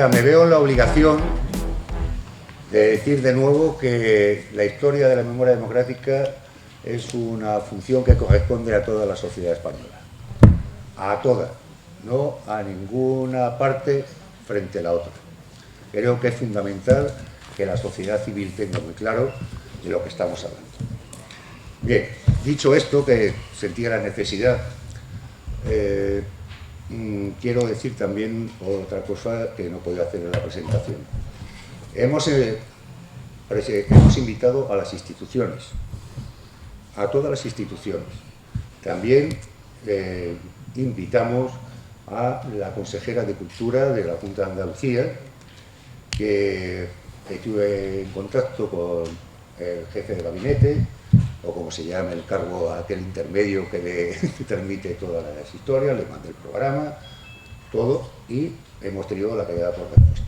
sea, me veo en la obligación de decir de nuevo que la historia de la memoria democrática es una función que corresponde a toda la sociedad española. A toda, no a ninguna parte frente a la otra. Creo que es fundamental que la sociedad civil tenga muy claro de lo que estamos hablando. Bien, dicho esto, que sentía la necesidad, quiero decir también otra cosa que no podía hacer en la presentación. Hemos invitado a las instituciones, a todas las instituciones. También invitamos a la consejera de Cultura de la Junta de Andalucía, que estuve en contacto con el jefe de gabinete, o como se llama el cargo, aquel intermedio que le transmite todas las historias, le mandé el programa, todo, y hemos tenido la calidad por respuesta.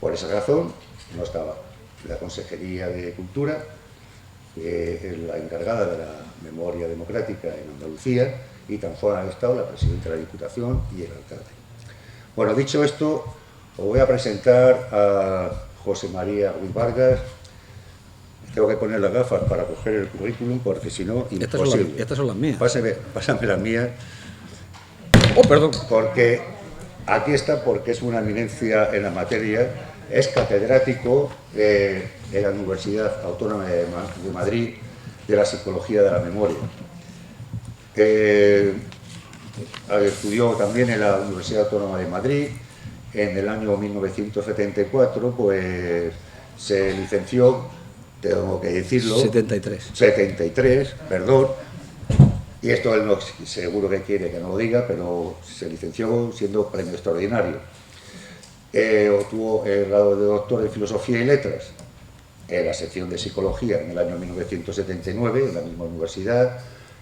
Por esa razón no estaba la Consejería de Cultura, que es la encargada de la memoria democrática en Andalucía, y tampoco han estado la presidenta de la Diputación y el alcalde. Bueno, dicho esto, os voy a presentar a José María Ruiz Vargas. Tengo que poner las gafas para coger el currículum, porque si no, imposible. Estas son las mías. Pásame las mías. Oh, perdón. Porque aquí está, porque es una eminencia en la materia. Es catedrático de la Universidad Autónoma de Madrid de la Psicología de la Memoria. Estudió también en la Universidad Autónoma de Madrid. En el año 1974, pues se licenció, tengo que decirlo. 73, perdón. Y esto él no, seguro que quiere que no lo diga, pero se licenció siendo premio extraordinario. Obtuvo el grado de doctor en Filosofía y Letras en la sección de Psicología en el año 1979, en la misma universidad,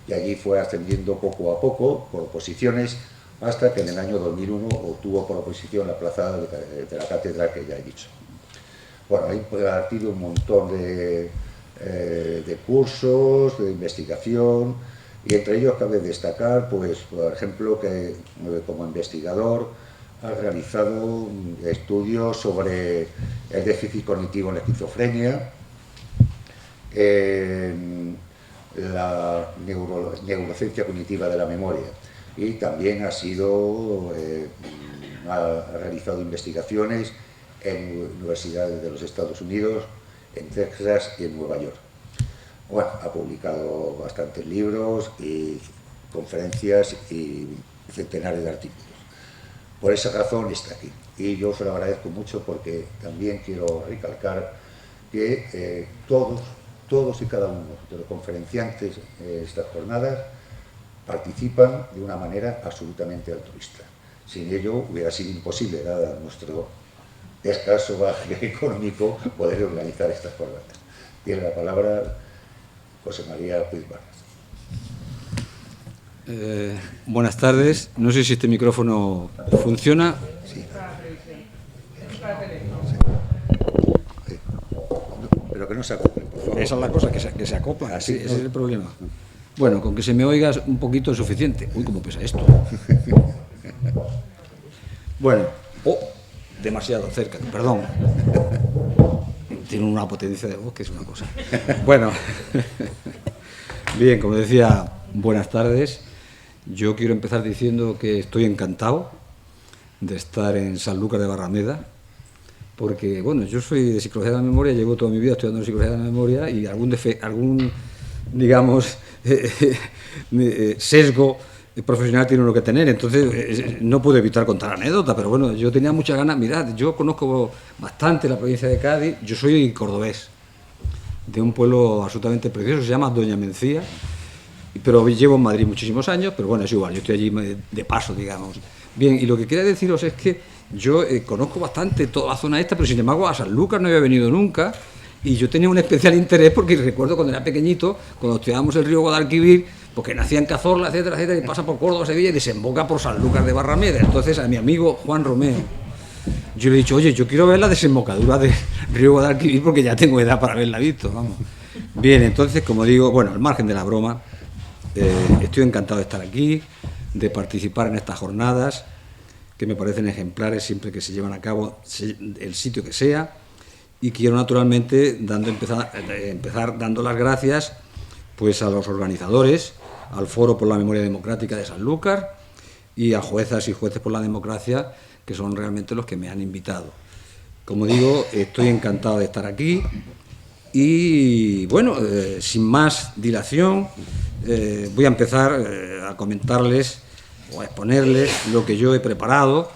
y allí fue ascendiendo poco a poco por oposiciones, hasta que en el año 2001 obtuvo por oposición la plaza de la cátedra que ya he dicho. Bueno, ahí ha tenido un montón de cursos, de investigación, y entre ellos cabe destacar, pues, por ejemplo, que como investigador ha realizado estudios sobre el déficit cognitivo en la esquizofrenia, la neurociencia cognitiva de la memoria, y también ha realizado investigaciones en universidades de los Estados Unidos, en Texas y en Nueva York. Bueno, ha publicado bastantes libros y conferencias y centenares de artículos. Por esa razón está aquí. Y yo se lo agradezco mucho, porque también quiero recalcar que todos y cada uno de los conferenciantes de estas jornadas participan de una manera absolutamente altruista. Sin ello hubiera sido imposible, dado nuestro escaso bagaje económico, poder organizar estas jornadas. Tiene la palabra José María Ruiz Vargas. Buenas tardes. No sé si este micrófono funciona. Sí. Pero que no se acople, por favor. Esa es la cosa, que se acopla. Así, ese es el problema. Bueno, con que se me oiga un poquito es suficiente. Uy, cómo pesa esto. Bueno, demasiado cerca, perdón. Tiene una potencia de voz que es una cosa. Bueno, bien, como decía, buenas tardes. Yo quiero empezar diciendo que estoy encantado de estar en Sanlúcar de Barrameda, porque, bueno, yo soy de Psicología de la Memoria, llevo toda mi vida estudiando Psicología de la Memoria, y algún digamos, sesgo profesional tiene uno que tener, entonces no puedo evitar contar anécdotas, pero bueno, yo tenía muchas ganas. Mirad, yo conozco bastante la provincia de Cádiz, yo soy cordobés, de un pueblo absolutamente precioso, se llama Doña Mencía, pero llevo en Madrid muchísimos años, pero bueno, es igual, yo estoy allí de paso, digamos. Bien, y lo que quería deciros es que yo conozco bastante toda la zona esta, pero sin embargo a Sanlúcar no había venido nunca, y yo tenía un especial interés porque recuerdo cuando era pequeñito, cuando estudiábamos el río Guadalquivir, porque nacía en Cazorla, etcétera, etcétera, y pasa por Córdoba, Sevilla y desemboca por Sanlúcar de Barrameda. Entonces a mi amigo Juan Romeo, yo le he dicho, oye, yo quiero ver la desembocadura del río Guadalquivir porque ya tengo edad para haberla visto, vamos. Bien, entonces, como digo, bueno, al margen de la broma, estoy encantado de estar aquí, de participar en estas jornadas. que me parecen ejemplares siempre que se llevan a cabo, el sitio que sea, y quiero naturalmente empezar dando las gracias pues a los organizadores, al Foro por la Memoria Democrática de Sanlúcar y a juezas y jueces por la democracia, que son realmente los que me han invitado. Como digo, estoy encantado de estar aquí y, bueno, sin más dilación, voy a empezar a comentarles o a exponerles lo que yo he preparado.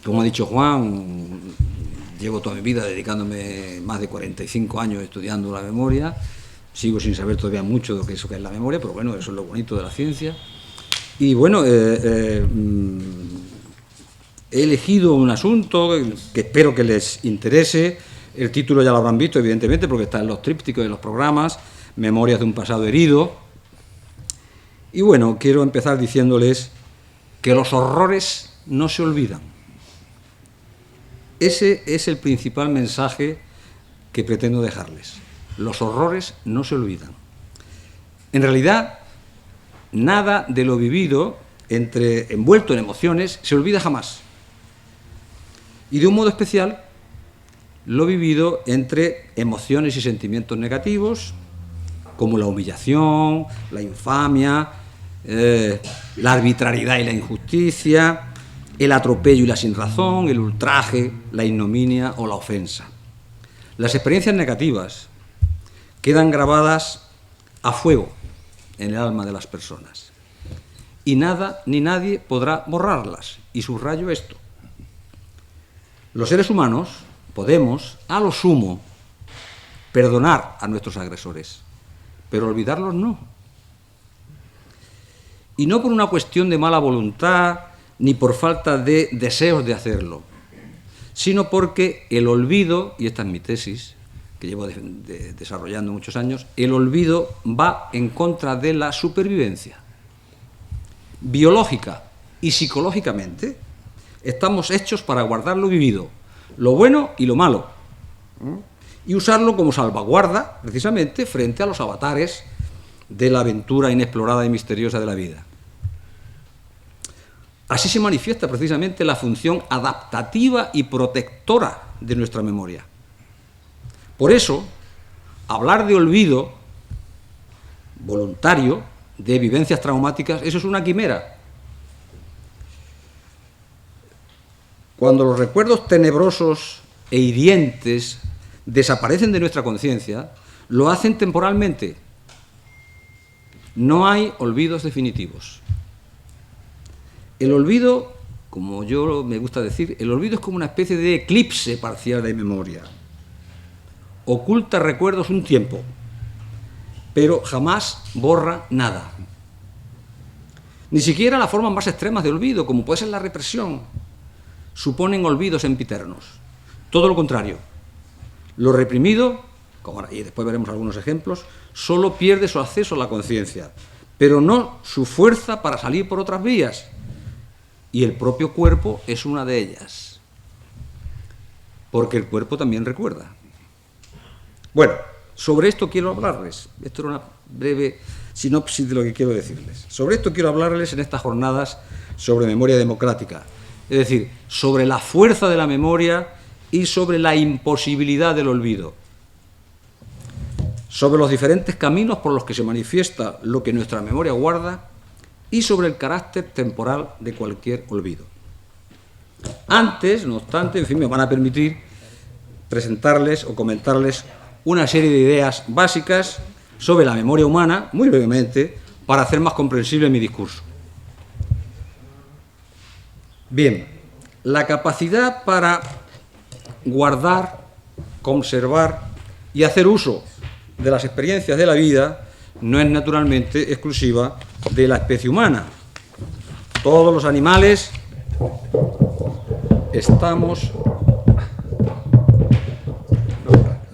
Como ha dicho Juan, llevo toda mi vida dedicándome más de 45 años estudiando la memoria. Sigo sin saber todavía mucho de eso que es la memoria, pero bueno, eso es lo bonito de la ciencia. Y bueno, he elegido un asunto que espero que les interese. El título ya lo habrán visto, evidentemente, porque está en los trípticos de los programas, Memorias de un pasado herido. Y bueno, quiero empezar diciéndoles que los horrores no se olvidan. Ese es el principal mensaje que pretendo dejarles. Los horrores no se olvidan. En realidad, nada de lo vivido, envuelto en emociones, se olvida jamás. Y de un modo especial, lo vivido entre emociones y sentimientos negativos, como la humillación, la infamia, la arbitrariedad y la injusticia, el atropello y la sinrazón, el ultraje, la ignominia o la ofensa. Las experiencias negativas quedan grabadas a fuego en el alma de las personas y nada ni nadie podrá borrarlas. Y subrayo esto: los seres humanos podemos, a lo sumo, perdonar a nuestros agresores, pero olvidarlos no. Y no por una cuestión de mala voluntad ni por falta de deseos de hacerlo, sino porque el olvido, y esta es mi tesis, que llevo desarrollando muchos años, el olvido va en contra de la supervivencia. Biológica y psicológicamente estamos hechos para guardar lo vivido, lo bueno y lo malo, y usarlo como salvaguarda, precisamente, frente a los avatares de la aventura inexplorada y misteriosa de la vida. Así se manifiesta precisamente la función adaptativa y protectora de nuestra memoria. Por eso, hablar de olvido voluntario, de vivencias traumáticas, eso es una quimera. Cuando los recuerdos tenebrosos e hirientes desaparecen de nuestra conciencia, lo hacen temporalmente. No hay olvidos definitivos. El olvido, como yo me gusta decir, el olvido es como una especie de eclipse parcial de memoria. Oculta recuerdos un tiempo, pero jamás borra nada. Ni siquiera las formas más extremas de olvido, como puede ser la represión, suponen olvidos sempiternos. Todo lo contrario. Lo reprimido, y después veremos algunos ejemplos, solo pierde su acceso a la conciencia, pero no su fuerza para salir por otras vías. Y el propio cuerpo es una de ellas, porque el cuerpo también recuerda. Bueno, sobre esto quiero hablarles. Esto era una breve sinopsis de lo que quiero decirles. Sobre esto quiero hablarles en estas jornadas sobre memoria democrática, es decir, sobre la fuerza de la memoria y sobre la imposibilidad del olvido, sobre los diferentes caminos por los que se manifiesta lo que nuestra memoria guarda y sobre el carácter temporal de cualquier olvido. Antes, no obstante, en fin, me van a permitir presentarles o comentarles una serie de ideas básicas sobre la memoria humana, muy brevemente, para hacer más comprensible mi discurso. Bien, la capacidad para guardar, conservar y hacer uso de las experiencias de la vida no es naturalmente exclusiva de la especie humana. Todos los animales estamos...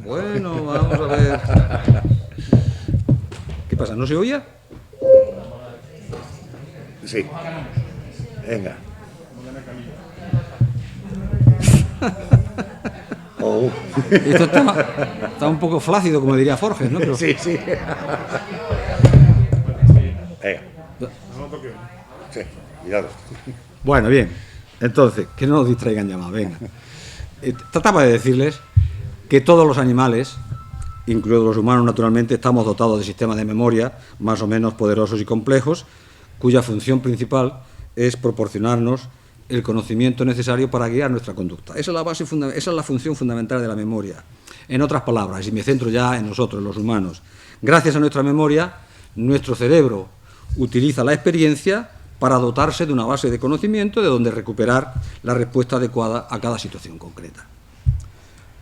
Bueno, vamos a ver... ¿Qué pasa? ¿No se oía? Sí. Venga. Oh. Esto está un poco flácido, como diría Forges, ¿no? Pero... Sí, sí. Venga. Sí, cuidado. Bueno, bien. Entonces, que no nos distraigan ya más, venga. Trataba de decirles que todos los animales, incluidos los humanos naturalmente, estamos dotados de sistemas de memoria más o menos poderosos y complejos, cuya función principal es proporcionarnos el conocimiento necesario para guiar nuestra conducta. Esa es la función fundamental de la memoria. En otras palabras, y me centro ya en nosotros, los humanos, gracias a nuestra memoria, nuestro cerebro utiliza la experiencia para dotarse de una base de conocimiento de donde recuperar la respuesta adecuada a cada situación concreta.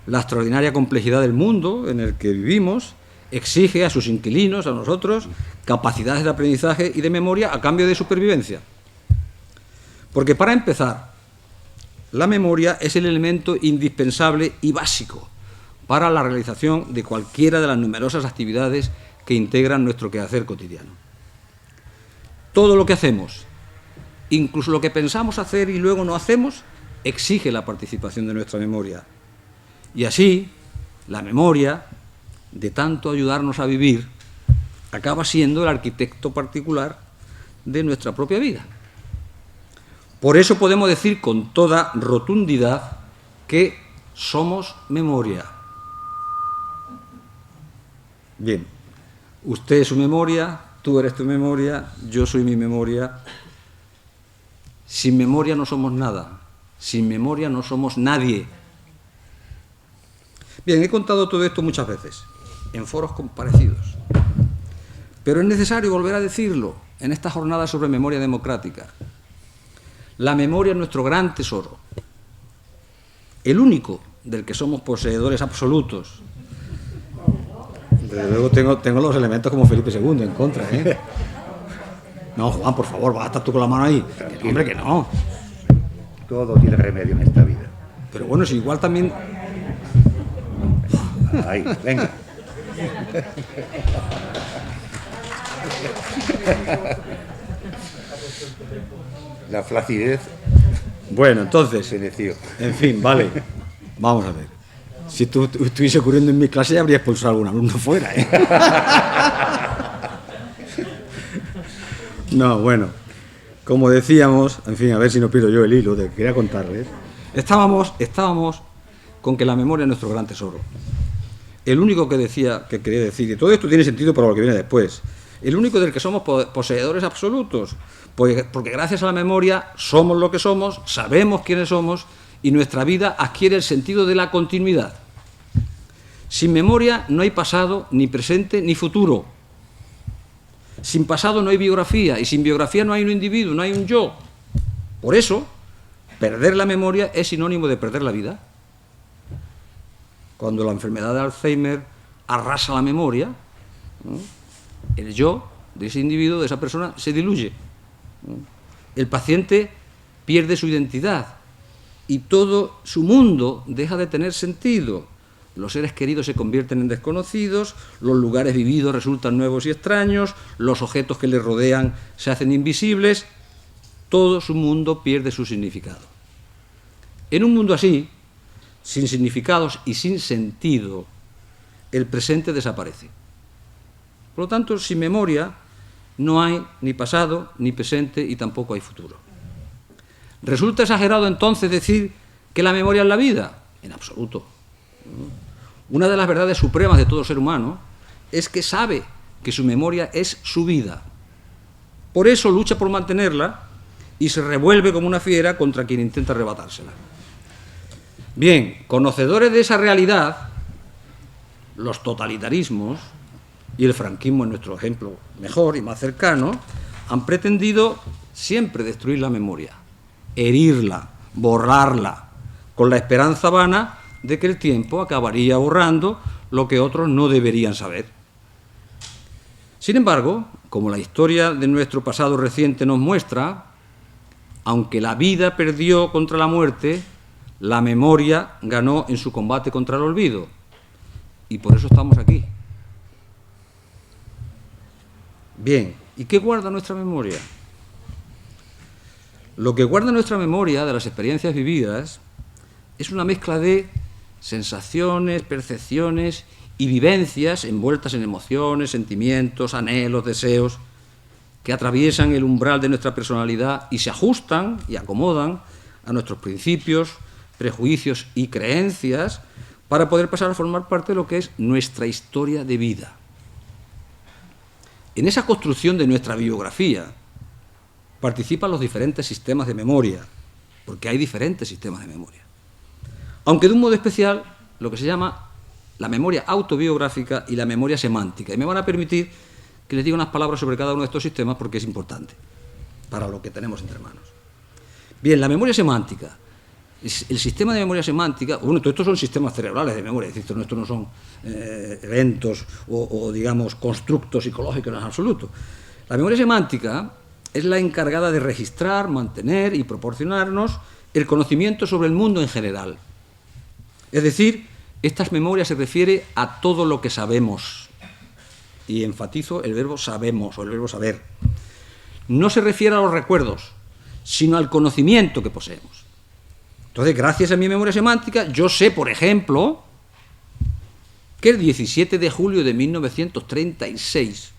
La extraordinaria complejidad del mundo en el que vivimos exige a sus inquilinos, a nosotros, capacidades de aprendizaje y de memoria a cambio de supervivencia. Porque para empezar, la memoria es el elemento indispensable y básico para la realización de cualquiera de las numerosas actividades que integran nuestro quehacer cotidiano. Todo lo que hacemos, incluso lo que pensamos hacer y luego no hacemos, exige la participación de nuestra memoria. Y así, la memoria, de tanto ayudarnos a vivir, acaba siendo el arquitecto particular de nuestra propia vida. Por eso podemos decir con toda rotundidad que somos memoria. Bien, usted es su memoria, tú eres tu memoria, yo soy mi memoria. Sin memoria no somos nada, sin memoria no somos nadie. Bien, he contado todo esto muchas veces, en foros parecidos, pero es necesario volver a decirlo en esta jornada sobre memoria democrática. La memoria es nuestro gran tesoro, el único del que somos poseedores absolutos. Desde luego tengo los elementos como Felipe II en contra, ¿eh? No, Juan, por favor, vas a estar tú con la mano ahí. Que no, hombre, que no. Todo tiene remedio en esta vida. Pero bueno, si igual también... Ahí, venga. La flacidez. Bueno, entonces... Feneció. En fin, vale. Vamos a ver. Si tú estuviese ocurriendo en mi clase, ya habría expulsado a algún alumno fuera, ¿eh? No, bueno. Como decíamos, en fin, a ver si no pierdo yo el hilo de que quería contarles. Estábamos con que la memoria es nuestro gran tesoro. El único que quería decir, y todo esto tiene sentido para lo que viene después, el único del que somos poseedores absolutos, porque gracias a la memoria somos lo que somos, sabemos quiénes somos y nuestra vida adquiere el sentido de la continuidad. Sin memoria no hay pasado, ni presente, ni futuro. Sin pasado no hay biografía, y sin biografía no hay un individuo, no hay un yo. Por eso, perder la memoria es sinónimo de perder la vida. Cuando la enfermedad de Alzheimer arrasa la memoria, ¿no?, el yo de ese individuo, de esa persona, se diluye. El paciente pierde su identidad y todo su mundo deja de tener sentido. Los seres queridos se convierten en desconocidos, los lugares vividos resultan nuevos y extraños, los objetos que le rodean se hacen invisibles, todo su mundo pierde su significado. En un mundo así, sin significados y sin sentido, el presente desaparece. Por lo tanto, sin memoria no hay ni pasado, ni presente y tampoco hay futuro. ¿Resulta exagerado entonces decir que la memoria es la vida? En absoluto. Una de las verdades supremas de todo ser humano es que sabe que su memoria es su vida. Por eso lucha por mantenerla y se revuelve como una fiera contra quien intenta arrebatársela. Bien, conocedores de esa realidad, los totalitarismos, y el franquismo es nuestro ejemplo mejor y más cercano, han pretendido siempre destruir la memoria, herirla, borrarla, con la esperanza vana de que el tiempo acabaría borrando lo que otros no deberían saber. Sin embargo, como la historia de nuestro pasado reciente nos muestra, aunque la vida perdió contra la muerte, la memoria ganó en su combate contra el olvido. Y por eso estamos aquí. Bien, ¿y qué guarda nuestra memoria? Lo que guarda nuestra memoria de las experiencias vividas es una mezcla de sensaciones, percepciones y vivencias envueltas en emociones, sentimientos, anhelos, deseos, que atraviesan el umbral de nuestra personalidad y se ajustan y acomodan a nuestros principios, prejuicios y creencias para poder pasar a formar parte de lo que es nuestra historia de vida. En esa construcción de nuestra biografía participan los diferentes sistemas de memoria, porque hay diferentes sistemas de memoria. Aunque de un modo especial, lo que se llama la memoria autobiográfica y la memoria semántica. Y me van a permitir que les diga unas palabras sobre cada uno de estos sistemas porque es importante para lo que tenemos entre manos. Bien, la memoria semántica. El sistema de memoria semántica, bueno, todos estos son sistemas cerebrales de memoria, es decir, estos no son eventos o, digamos, constructos psicológicos en absoluto. La memoria semántica es la encargada de registrar, mantener y proporcionarnos el conocimiento sobre el mundo en general. Es decir, estas memorias se refiere a todo lo que sabemos. Y enfatizo el verbo sabemos o el verbo saber. No se refiere a los recuerdos, sino al conocimiento que poseemos. Entonces, gracias a mi memoria semántica, yo sé, por ejemplo, que el 17 de julio de 1936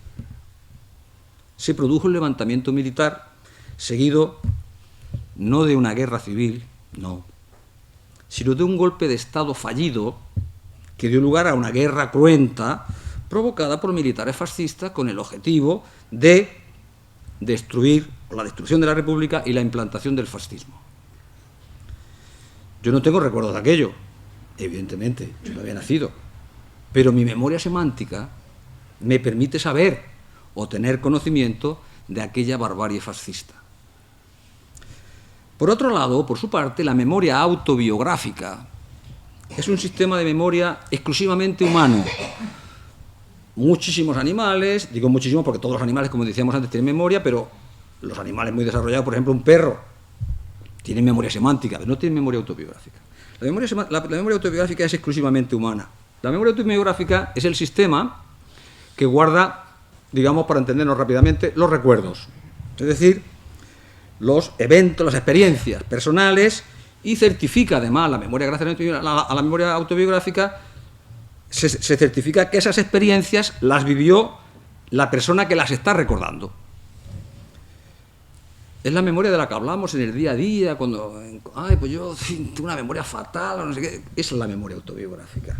se produjo un levantamiento militar seguido no de una guerra civil, no, sino de un golpe de Estado fallido que dio lugar a una guerra cruenta provocada por militares fascistas con el objetivo de destruir la destrucción de la República y la implantación del fascismo. Yo no tengo recuerdos de aquello, evidentemente, yo no había nacido, pero mi memoria semántica me permite saber o tener conocimiento de aquella barbarie fascista. Por otro lado, por su parte, la memoria autobiográfica es un sistema de memoria exclusivamente humano. Muchísimos animales, digo muchísimos porque todos los animales, como decíamos antes, tienen memoria, pero los animales muy desarrollados, por ejemplo, un perro, tiene memoria semántica, pero no tiene memoria autobiográfica. La memoria autobiográfica es exclusivamente humana. La memoria autobiográfica es el sistema que guarda, digamos, para entendernos rápidamente, los recuerdos. Es decir, los eventos, las experiencias personales, y certifica además la memoria, gracias a la memoria autobiográfica, se certifica que esas experiencias las vivió la persona que las está recordando. Es la memoria de la que hablamos en el día a día, cuando, ay, pues yo tengo una memoria fatal, o no sé qué. Esa es la memoria autobiográfica.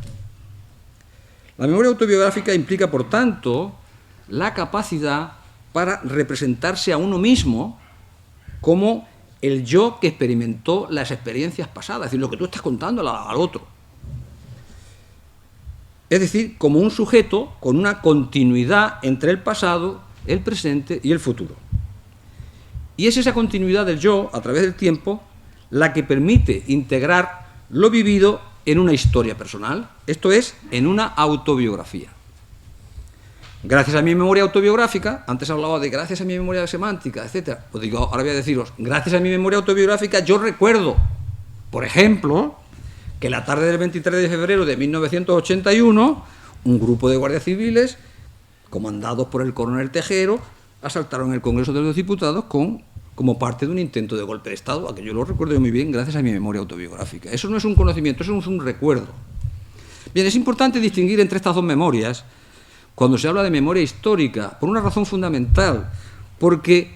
La memoria autobiográfica implica, por tanto, la capacidad para representarse a uno mismo como el yo que experimentó las experiencias pasadas, es decir, lo que tú estás contando al otro. Es decir, como un sujeto con una continuidad entre el pasado, el presente y el futuro. Y es esa continuidad del yo, a través del tiempo, la que permite integrar lo vivido en una historia personal, esto es, en una autobiografía. Gracias a mi memoria autobiográfica, antes hablaba de gracias a mi memoria semántica, etc. Pues digo, ahora voy a deciros, gracias a mi memoria autobiográfica yo recuerdo, por ejemplo, que la tarde del 23 de febrero de 1981, un grupo de guardias civiles, comandados por el coronel Tejero, asaltaron el Congreso de los Diputados como parte de un intento de golpe de Estado, a que yo lo recuerdo muy bien gracias a mi memoria autobiográfica. Eso no es un conocimiento, eso es un recuerdo. Bien, es importante distinguir entre estas dos memorias cuando se habla de memoria histórica, por una razón fundamental, porque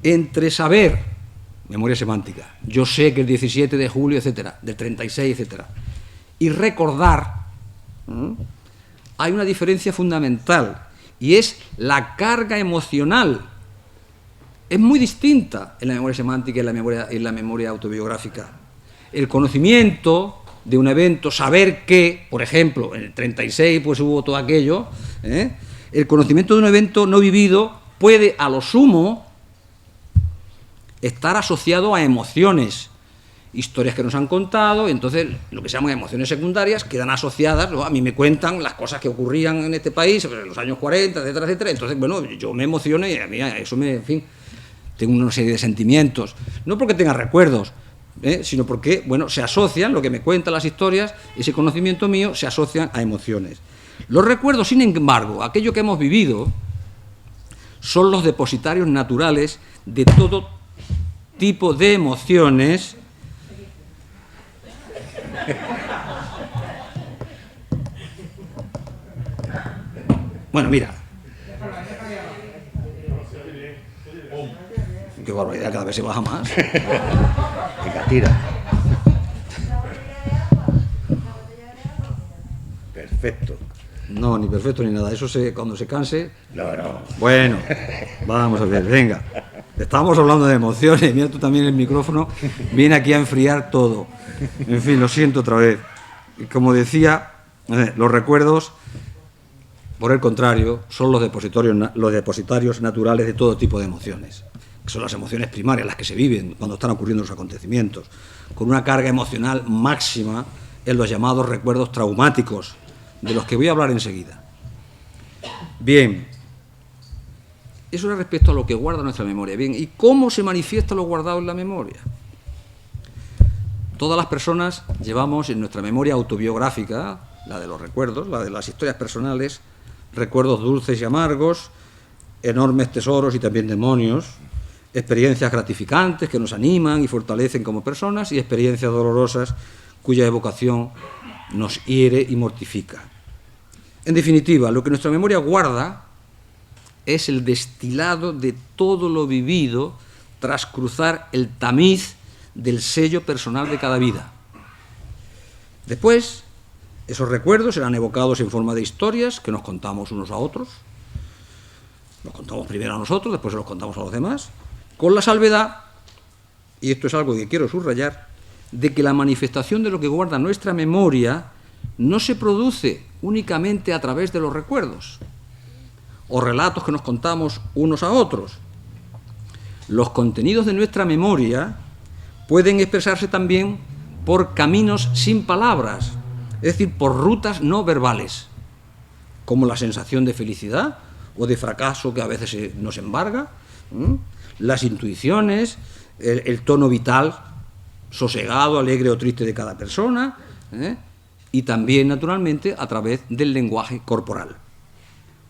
entre saber, memoria semántica, yo sé que el 17 de julio, etcétera, del 36, etcétera, y recordar, hay una diferencia fundamental, y es la carga emocional. Es muy distinta en la memoria semántica y en la memoria autobiográfica. El conocimiento de un evento, saber que, por ejemplo, en el 36 pues hubo todo aquello, el conocimiento de un evento no vivido puede, a lo sumo, estar asociado a emociones, historias que nos han contado, y entonces lo que se llaman emociones secundarias quedan asociadas, ¿no? A mí me cuentan las cosas que ocurrían en este país en los años 40, etcétera, etcétera, entonces, bueno, yo me emociono y a mí eso me, en fin, tengo una serie de sentimientos, no porque tenga recuerdos, sino porque, bueno, se asocian, lo que me cuentan las historias, ese conocimiento mío, se asocian a emociones. Los recuerdos, sin embargo, aquello que hemos vivido, son los depositarios naturales de todo tipo de emociones bueno, mira, Qué barbaridad, cada vez se baja más. Venga, tira. Perfecto. No, ni perfecto ni nada. Eso cuando se canse. No. Bueno, vamos a ver, venga. Estamos hablando de emociones. Mira tú también el micrófono. Viene aquí a enfriar todo. En fin, lo siento otra vez. Y como decía, los recuerdos, por el contrario, son los depositarios naturales de todo tipo de emociones. Que son las emociones primarias, las que se viven cuando están ocurriendo los acontecimientos, con una carga emocional máxima en los llamados recuerdos traumáticos, de los que voy a hablar enseguida. Bien, eso era respecto a lo que guarda nuestra memoria. Bien, ¿y cómo se manifiesta lo guardado en la memoria? Todas las personas llevamos en nuestra memoria autobiográfica, la de los recuerdos, la de las historias personales, recuerdos dulces y amargos, enormes tesoros y también demonios, experiencias gratificantes que nos animan y fortalecen como personas y experiencias dolorosas cuya evocación nos hiere y mortifica. En definitiva, lo que nuestra memoria guarda es el destilado de todo lo vivido tras cruzar el tamiz del sello personal de cada vida. Después, esos recuerdos serán evocados en forma de historias que nos contamos unos a otros. Nos contamos primero a nosotros, después se los contamos a los demás, con la salvedad, y esto es algo que quiero subrayar, de que la manifestación de lo que guarda nuestra memoria no se produce únicamente a través de los recuerdos o relatos que nos contamos unos a otros. Los contenidos de nuestra memoria pueden expresarse también por caminos sin palabras, es decir, por rutas no verbales, como la sensación de felicidad o de fracaso que a veces nos embarga, las intuiciones, el tono vital, sosegado, alegre o triste de cada persona, y también, naturalmente, a través del lenguaje corporal.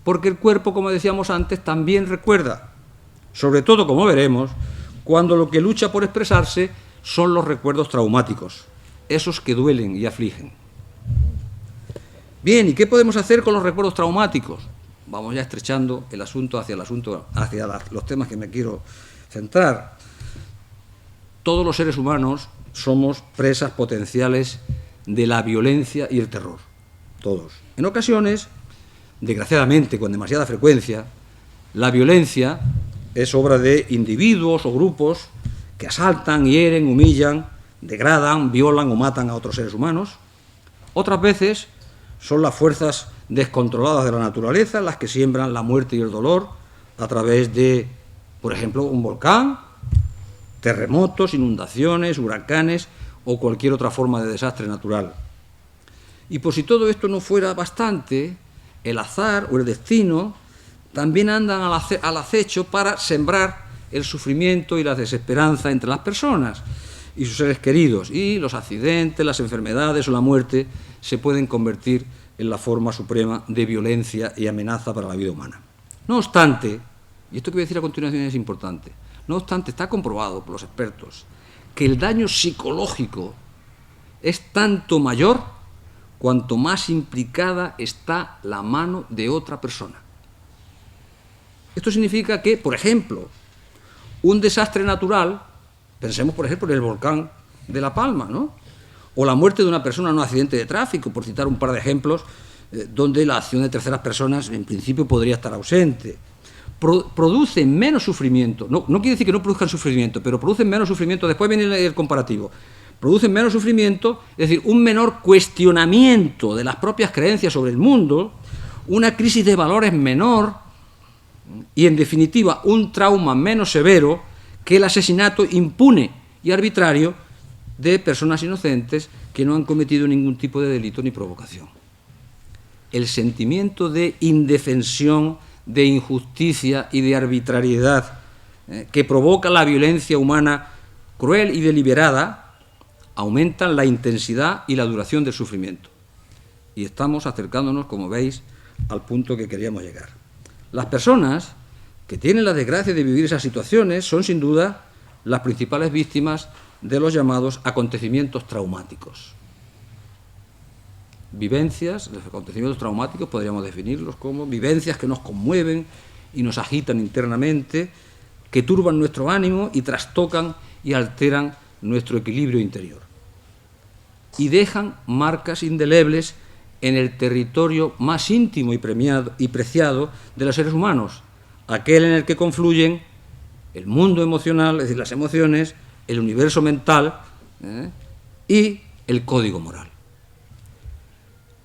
Porque el cuerpo, como decíamos antes, también recuerda, sobre todo, como veremos, cuando lo que lucha por expresarse son los recuerdos traumáticos, esos que duelen y afligen. Bien, ¿y qué podemos hacer con los recuerdos traumáticos? Vamos ya estrechando el asunto hacia los temas que me quiero centrar. Todos los seres humanos somos presas potenciales de la violencia y el terror. Todos. En ocasiones, desgraciadamente, con demasiada frecuencia, la violencia es obra de individuos o grupos que asaltan, hieren, humillan, degradan, violan o matan a otros seres humanos. Otras veces son las fuerzas descontroladas de la naturaleza las que siembran la muerte y el dolor a través de, por ejemplo, un volcán, terremotos, inundaciones, huracanes o cualquier otra forma de desastre natural. Y por si todo esto no fuera bastante, el azar o el destino también andan al acecho para sembrar el sufrimiento y la desesperanza entre las personas y sus seres queridos, y los accidentes, las enfermedades o la muerte se pueden convertir en la forma suprema de violencia y amenaza para la vida humana. No obstante, y esto que voy a decir a continuación es importante, no obstante, está comprobado por los expertos que el daño psicológico es tanto mayor cuanto más implicada está la mano de otra persona. Esto significa que, por ejemplo, un desastre natural, pensemos por ejemplo en el volcán de La Palma, ¿no?, o la muerte de una persona en un accidente de tráfico, por citar un par de ejemplos donde la acción de terceras personas en principio podría estar ausente. Producen menos sufrimiento, no quiere decir que no produzcan sufrimiento, pero producen menos sufrimiento, después viene el comparativo, producen menos sufrimiento, es decir, un menor cuestionamiento de las propias creencias sobre el mundo, una crisis de valores menor y, en definitiva, un trauma menos severo que el asesinato impune y arbitrario de personas inocentes que no han cometido ningún tipo de delito ni provocación. El sentimiento de indefensión, de injusticia y de arbitrariedad que provoca la violencia humana cruel y deliberada aumentan la intensidad y la duración del sufrimiento. Y estamos acercándonos, como veis, al punto que queríamos llegar. Las personas que tienen la desgracia de vivir esas situaciones son, sin duda, las principales víctimas de los llamados acontecimientos traumáticos. Vivencias, los acontecimientos traumáticos podríamos definirlos como vivencias que nos conmueven y nos agitan internamente, que turban nuestro ánimo y trastocan y alteran nuestro equilibrio interior. Y dejan marcas indelebles en el territorio más íntimo y preciado de los seres humanos, aquel en el que confluyen el mundo emocional, es decir, las emociones, el universo mental y el código moral.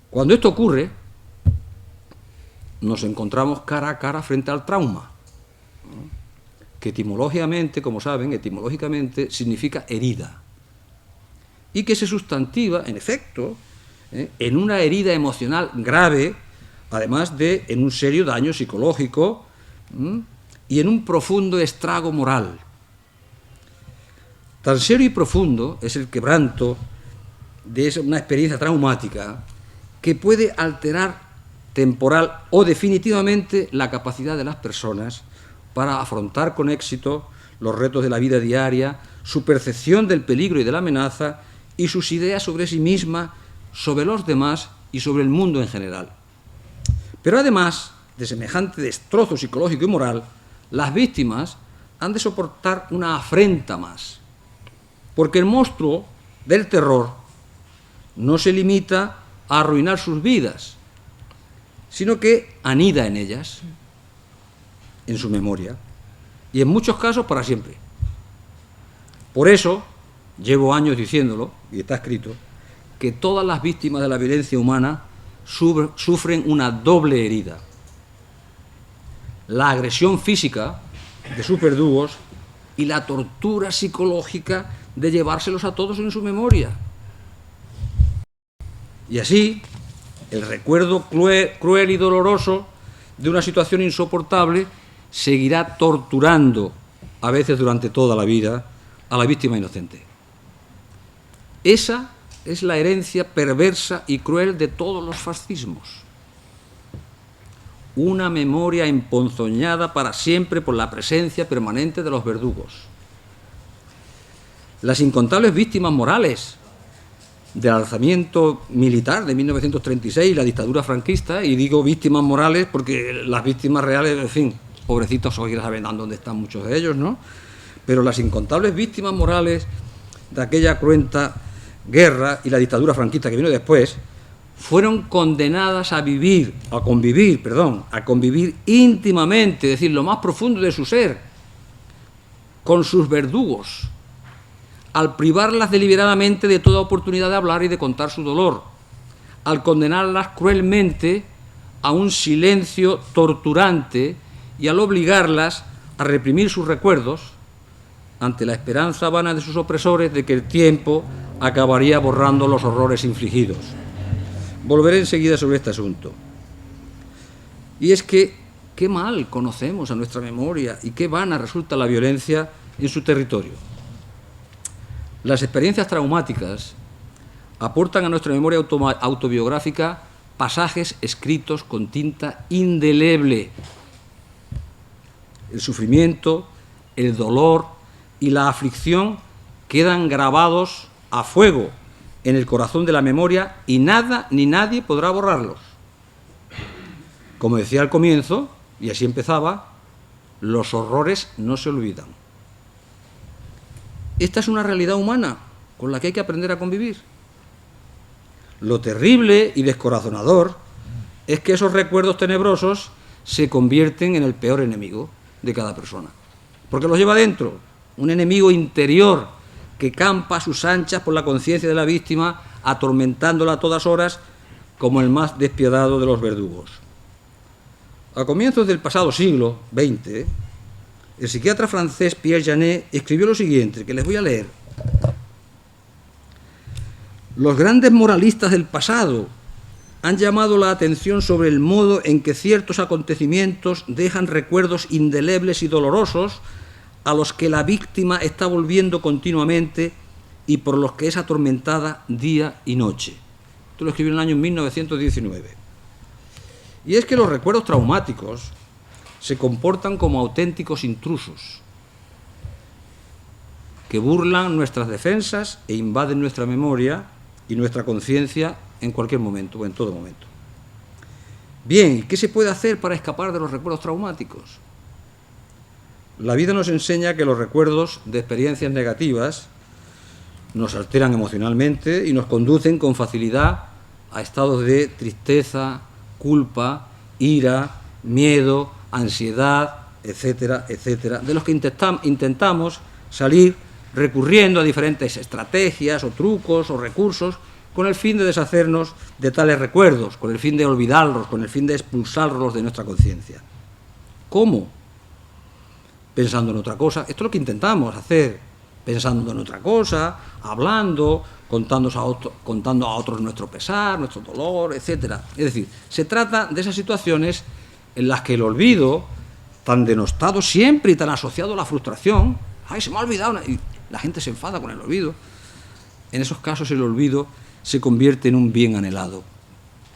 Cuando esto ocurre, nos encontramos cara a cara frente al trauma, que etimológicamente, como saben, significa herida, y que se sustantiva, en efecto, en una herida emocional grave, además de en un serio daño psicológico y en un profundo estrago moral. Tan serio y profundo es el quebranto de una experiencia traumática que puede alterar temporal o definitivamente la capacidad de las personas para afrontar con éxito los retos de la vida diaria, su percepción del peligro y de la amenaza y sus ideas sobre sí misma, sobre los demás y sobre el mundo en general. Pero además de semejante destrozo psicológico y moral, las víctimas han de soportar una afrenta más, porque el monstruo del terror no se limita a arruinar sus vidas, sino que anida en ellas, en su memoria, y en muchos casos para siempre. Por eso, llevo años diciéndolo, y está escrito, que todas las víctimas de la violencia humana sufren una doble herida. La agresión física de sus verdugos y la tortura psicológica de llevárselos a todos en su memoria. Y así, el recuerdo cruel y doloroso de una situación insoportable seguirá torturando, a veces durante toda la vida, a la víctima inocente. Esa es la herencia perversa y cruel de todos los fascismos. Una memoria emponzoñada para siempre por la presencia permanente de los verdugos. Las incontables víctimas morales del alzamiento militar de 1936 y la dictadura franquista, y digo víctimas morales porque las víctimas reales, en fin, pobrecitos, hoy ya saben dónde están muchos de ellos, ¿no? Pero las incontables víctimas morales de aquella cruenta guerra y la dictadura franquista que vino después, fueron condenadas a convivir íntimamente, es decir, lo más profundo de su ser, con sus verdugos, al privarlas deliberadamente de toda oportunidad de hablar y de contar su dolor, al condenarlas cruelmente a un silencio torturante y al obligarlas a reprimir sus recuerdos ante la esperanza vana de sus opresores de que el tiempo acabaría borrando los horrores infligidos. Volveré enseguida sobre este asunto. Y es que qué mal conocemos a nuestra memoria y qué vana resulta la violencia en su territorio. Las experiencias traumáticas aportan a nuestra memoria autobiográfica pasajes escritos con tinta indeleble. El sufrimiento, el dolor y la aflicción quedan grabados a fuego en el corazón de la memoria y nada ni nadie podrá borrarlos. Como decía al comienzo, y así empezaba, los horrores no se olvidan. Esta es una realidad humana con la que hay que aprender a convivir. Lo terrible y descorazonador es que esos recuerdos tenebrosos se convierten en el peor enemigo de cada persona, porque los lleva dentro, un enemigo interior que campa a sus anchas por la conciencia de la víctima, atormentándola a todas horas como el más despiadado de los verdugos. A comienzos del pasado siglo XX, el psiquiatra francés Pierre Janet escribió lo siguiente, que les voy a leer. Los grandes moralistas del pasado han llamado la atención sobre el modo en que ciertos acontecimientos dejan recuerdos indelebles y dolorosos a los que la víctima está volviendo continuamente y por los que es atormentada día y noche. Esto lo escribió en el año 1919. Y es que los recuerdos traumáticos se comportan como auténticos intrusos que burlan nuestras defensas e invaden nuestra memoria y nuestra conciencia en cualquier momento o en todo momento. Bien, ¿qué se puede hacer para escapar de los recuerdos traumáticos? La vida nos enseña que los recuerdos de experiencias negativas nos alteran emocionalmente y nos conducen con facilidad a estados de tristeza, culpa, ira, miedo, ansiedad, etcétera, etcétera, de los que intentamos salir recurriendo a diferentes estrategias o trucos o recursos con el fin de deshacernos de tales recuerdos, con el fin de olvidarlos, con el fin de expulsarlos de nuestra conciencia. ¿Cómo? Pensando en otra cosa. Esto es lo que intentamos hacer, pensando en otra cosa, hablando, contando a otros nuestro pesar, nuestro dolor, etcétera. Es decir, se trata de esas situaciones en las que el olvido, tan denostado siempre y tan asociado a la frustración, ¡ay, se me ha olvidado! Y la gente se enfada con el olvido. En esos casos el olvido se convierte en un bien anhelado.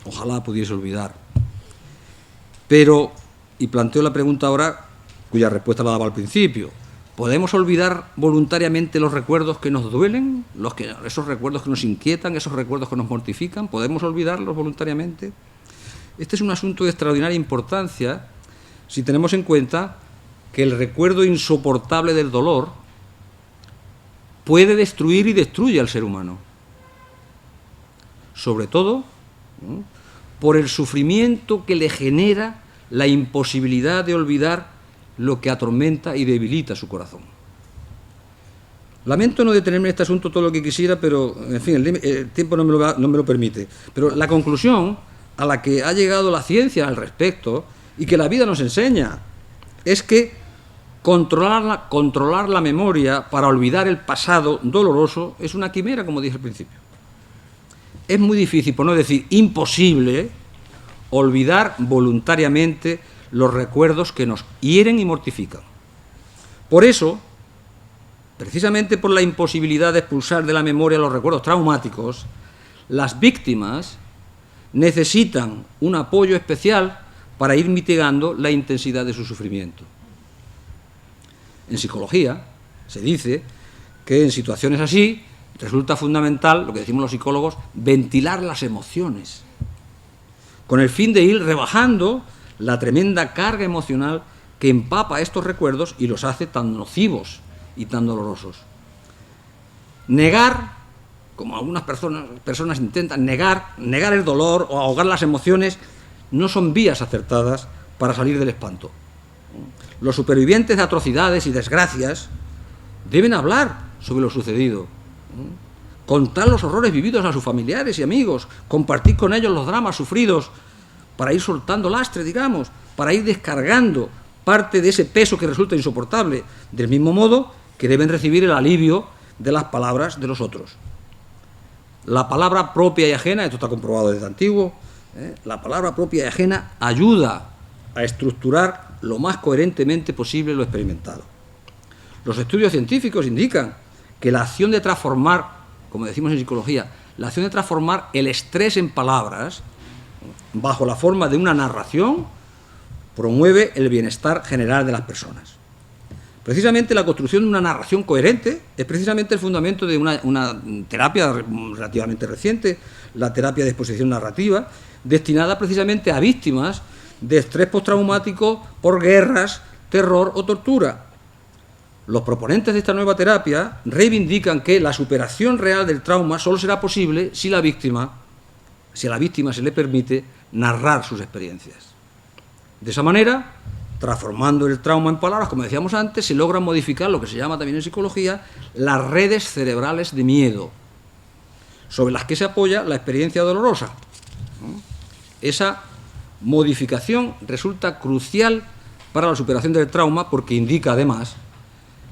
Ojalá pudiese olvidar. Pero, y planteo la pregunta ahora, cuya respuesta la daba al principio, ¿podemos olvidar voluntariamente los recuerdos que nos duelen? Esos recuerdos que nos inquietan, esos recuerdos que nos mortifican, ¿podemos olvidarlos voluntariamente? Este es un asunto de extraordinaria importancia si tenemos en cuenta que el recuerdo insoportable del dolor puede destruir y destruye al ser humano. Sobre todo, ¿no?, por el sufrimiento que le genera la imposibilidad de olvidar lo que atormenta y debilita su corazón. Lamento no detenerme en este asunto todo lo que quisiera, pero, en fin, el tiempo no me lo permite. Pero la conclusión a la que ha llegado la ciencia al respecto, y que la vida nos enseña, es que controlar la memoria para olvidar el pasado doloroso es una quimera, como dije al principio. Es muy difícil, por no decir imposible, olvidar voluntariamente los recuerdos que nos hieren y mortifican. Por eso, precisamente por la imposibilidad de expulsar de la memoria los recuerdos traumáticos, las víctimas necesitan un apoyo especial para ir mitigando la intensidad de su sufrimiento. En psicología se dice que en situaciones así resulta fundamental, lo que decimos los psicólogos, ventilar las emociones, con el fin de ir rebajando la tremenda carga emocional que empapa estos recuerdos y los hace tan nocivos y tan dolorosos. Negar, como algunas personas intentan, negar el dolor o ahogar las emociones, no son vías acertadas para salir del espanto. Los supervivientes de atrocidades y desgracias deben hablar sobre lo sucedido, contar los horrores vividos a sus familiares y amigos, compartir con ellos los dramas sufridos, para ir soltando lastre, digamos, para ir descargando parte de ese peso que resulta insoportable, del mismo modo que deben recibir el alivio de las palabras de los otros. La palabra propia y ajena, esto está comprobado desde antiguo, la palabra propia y ajena ayuda a estructurar lo más coherentemente posible lo experimentado. Los estudios científicos indican que la acción de transformar, como decimos en psicología, la acción de transformar el estrés en palabras, bajo la forma de una narración, promueve el bienestar general de las personas. Precisamente la construcción de una narración coherente es precisamente el fundamento de una terapia relativamente reciente, la terapia de exposición narrativa, destinada precisamente a víctimas de estrés postraumático por guerras, terror o tortura. Los proponentes de esta nueva terapia reivindican que la superación real del trauma solo será posible si a la víctima se le permite narrar sus experiencias. De esa manera, transformando el trauma en palabras, como decíamos antes, se logra modificar lo que se llama también en psicología las redes cerebrales de miedo, sobre las que se apoya la experiencia dolorosa. Esa modificación resulta crucial para la superación del trauma porque indica además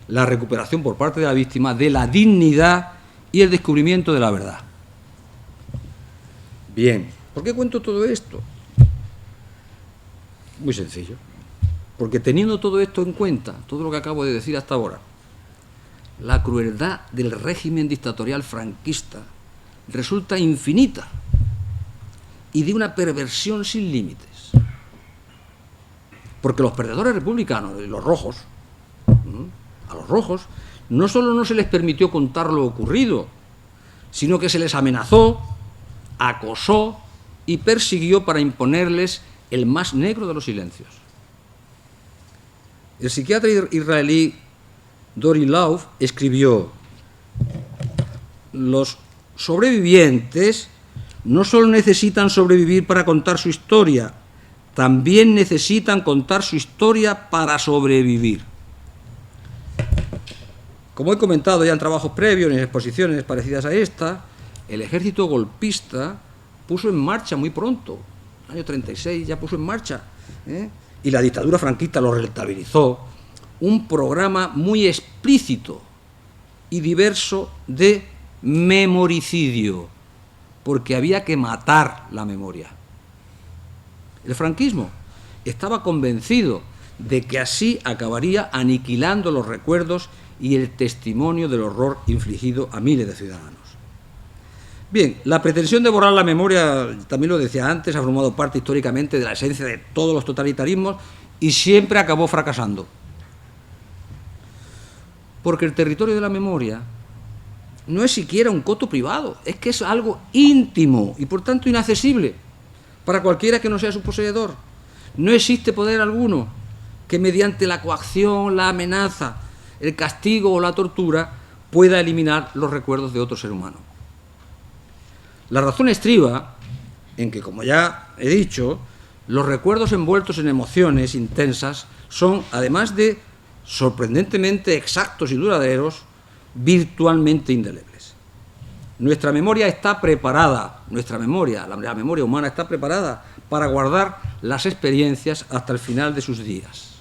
la recuperación por parte de la víctima de la dignidad y el descubrimiento de la verdad. Bien, ¿por qué cuento todo esto? Muy sencillo. Porque teniendo todo esto en cuenta, todo lo que acabo de decir hasta ahora, la crueldad del régimen dictatorial franquista resulta infinita y de una perversión sin límites. Porque los perdedores republicanos, los rojos, a los rojos, no solo no se les permitió contar lo ocurrido, sino que se les amenazó, acosó y persiguió para imponerles el más negro de los silencios. El psiquiatra israelí Dori Lauf escribió: los sobrevivientes no solo necesitan sobrevivir para contar su historia, también necesitan contar su historia para sobrevivir. Como he comentado ya en trabajos previos, en exposiciones parecidas a esta, el ejército golpista puso en marcha muy pronto, en el año 36 ya puso en marcha, y la dictadura franquista lo rentabilizó, un programa muy explícito y diverso de memoricidio, porque había que matar la memoria. El franquismo estaba convencido de que así acabaría aniquilando los recuerdos y el testimonio del horror infligido a miles de ciudadanos. Bien, la pretensión de borrar la memoria, también lo decía antes, ha formado parte históricamente de la esencia de todos los totalitarismos y siempre acabó fracasando. Porque el territorio de la memoria no es siquiera un coto privado, es que es algo íntimo y por tanto inaccesible para cualquiera que no sea su poseedor. No existe poder alguno que mediante la coacción, la amenaza, el castigo o la tortura pueda eliminar los recuerdos de otro ser humano. La razón estriba en que, como ya he dicho, los recuerdos envueltos en emociones intensas son, además de sorprendentemente exactos y duraderos, virtualmente indelebles. Nuestra memoria está preparada, la memoria humana está preparada para guardar las experiencias hasta el final de sus días.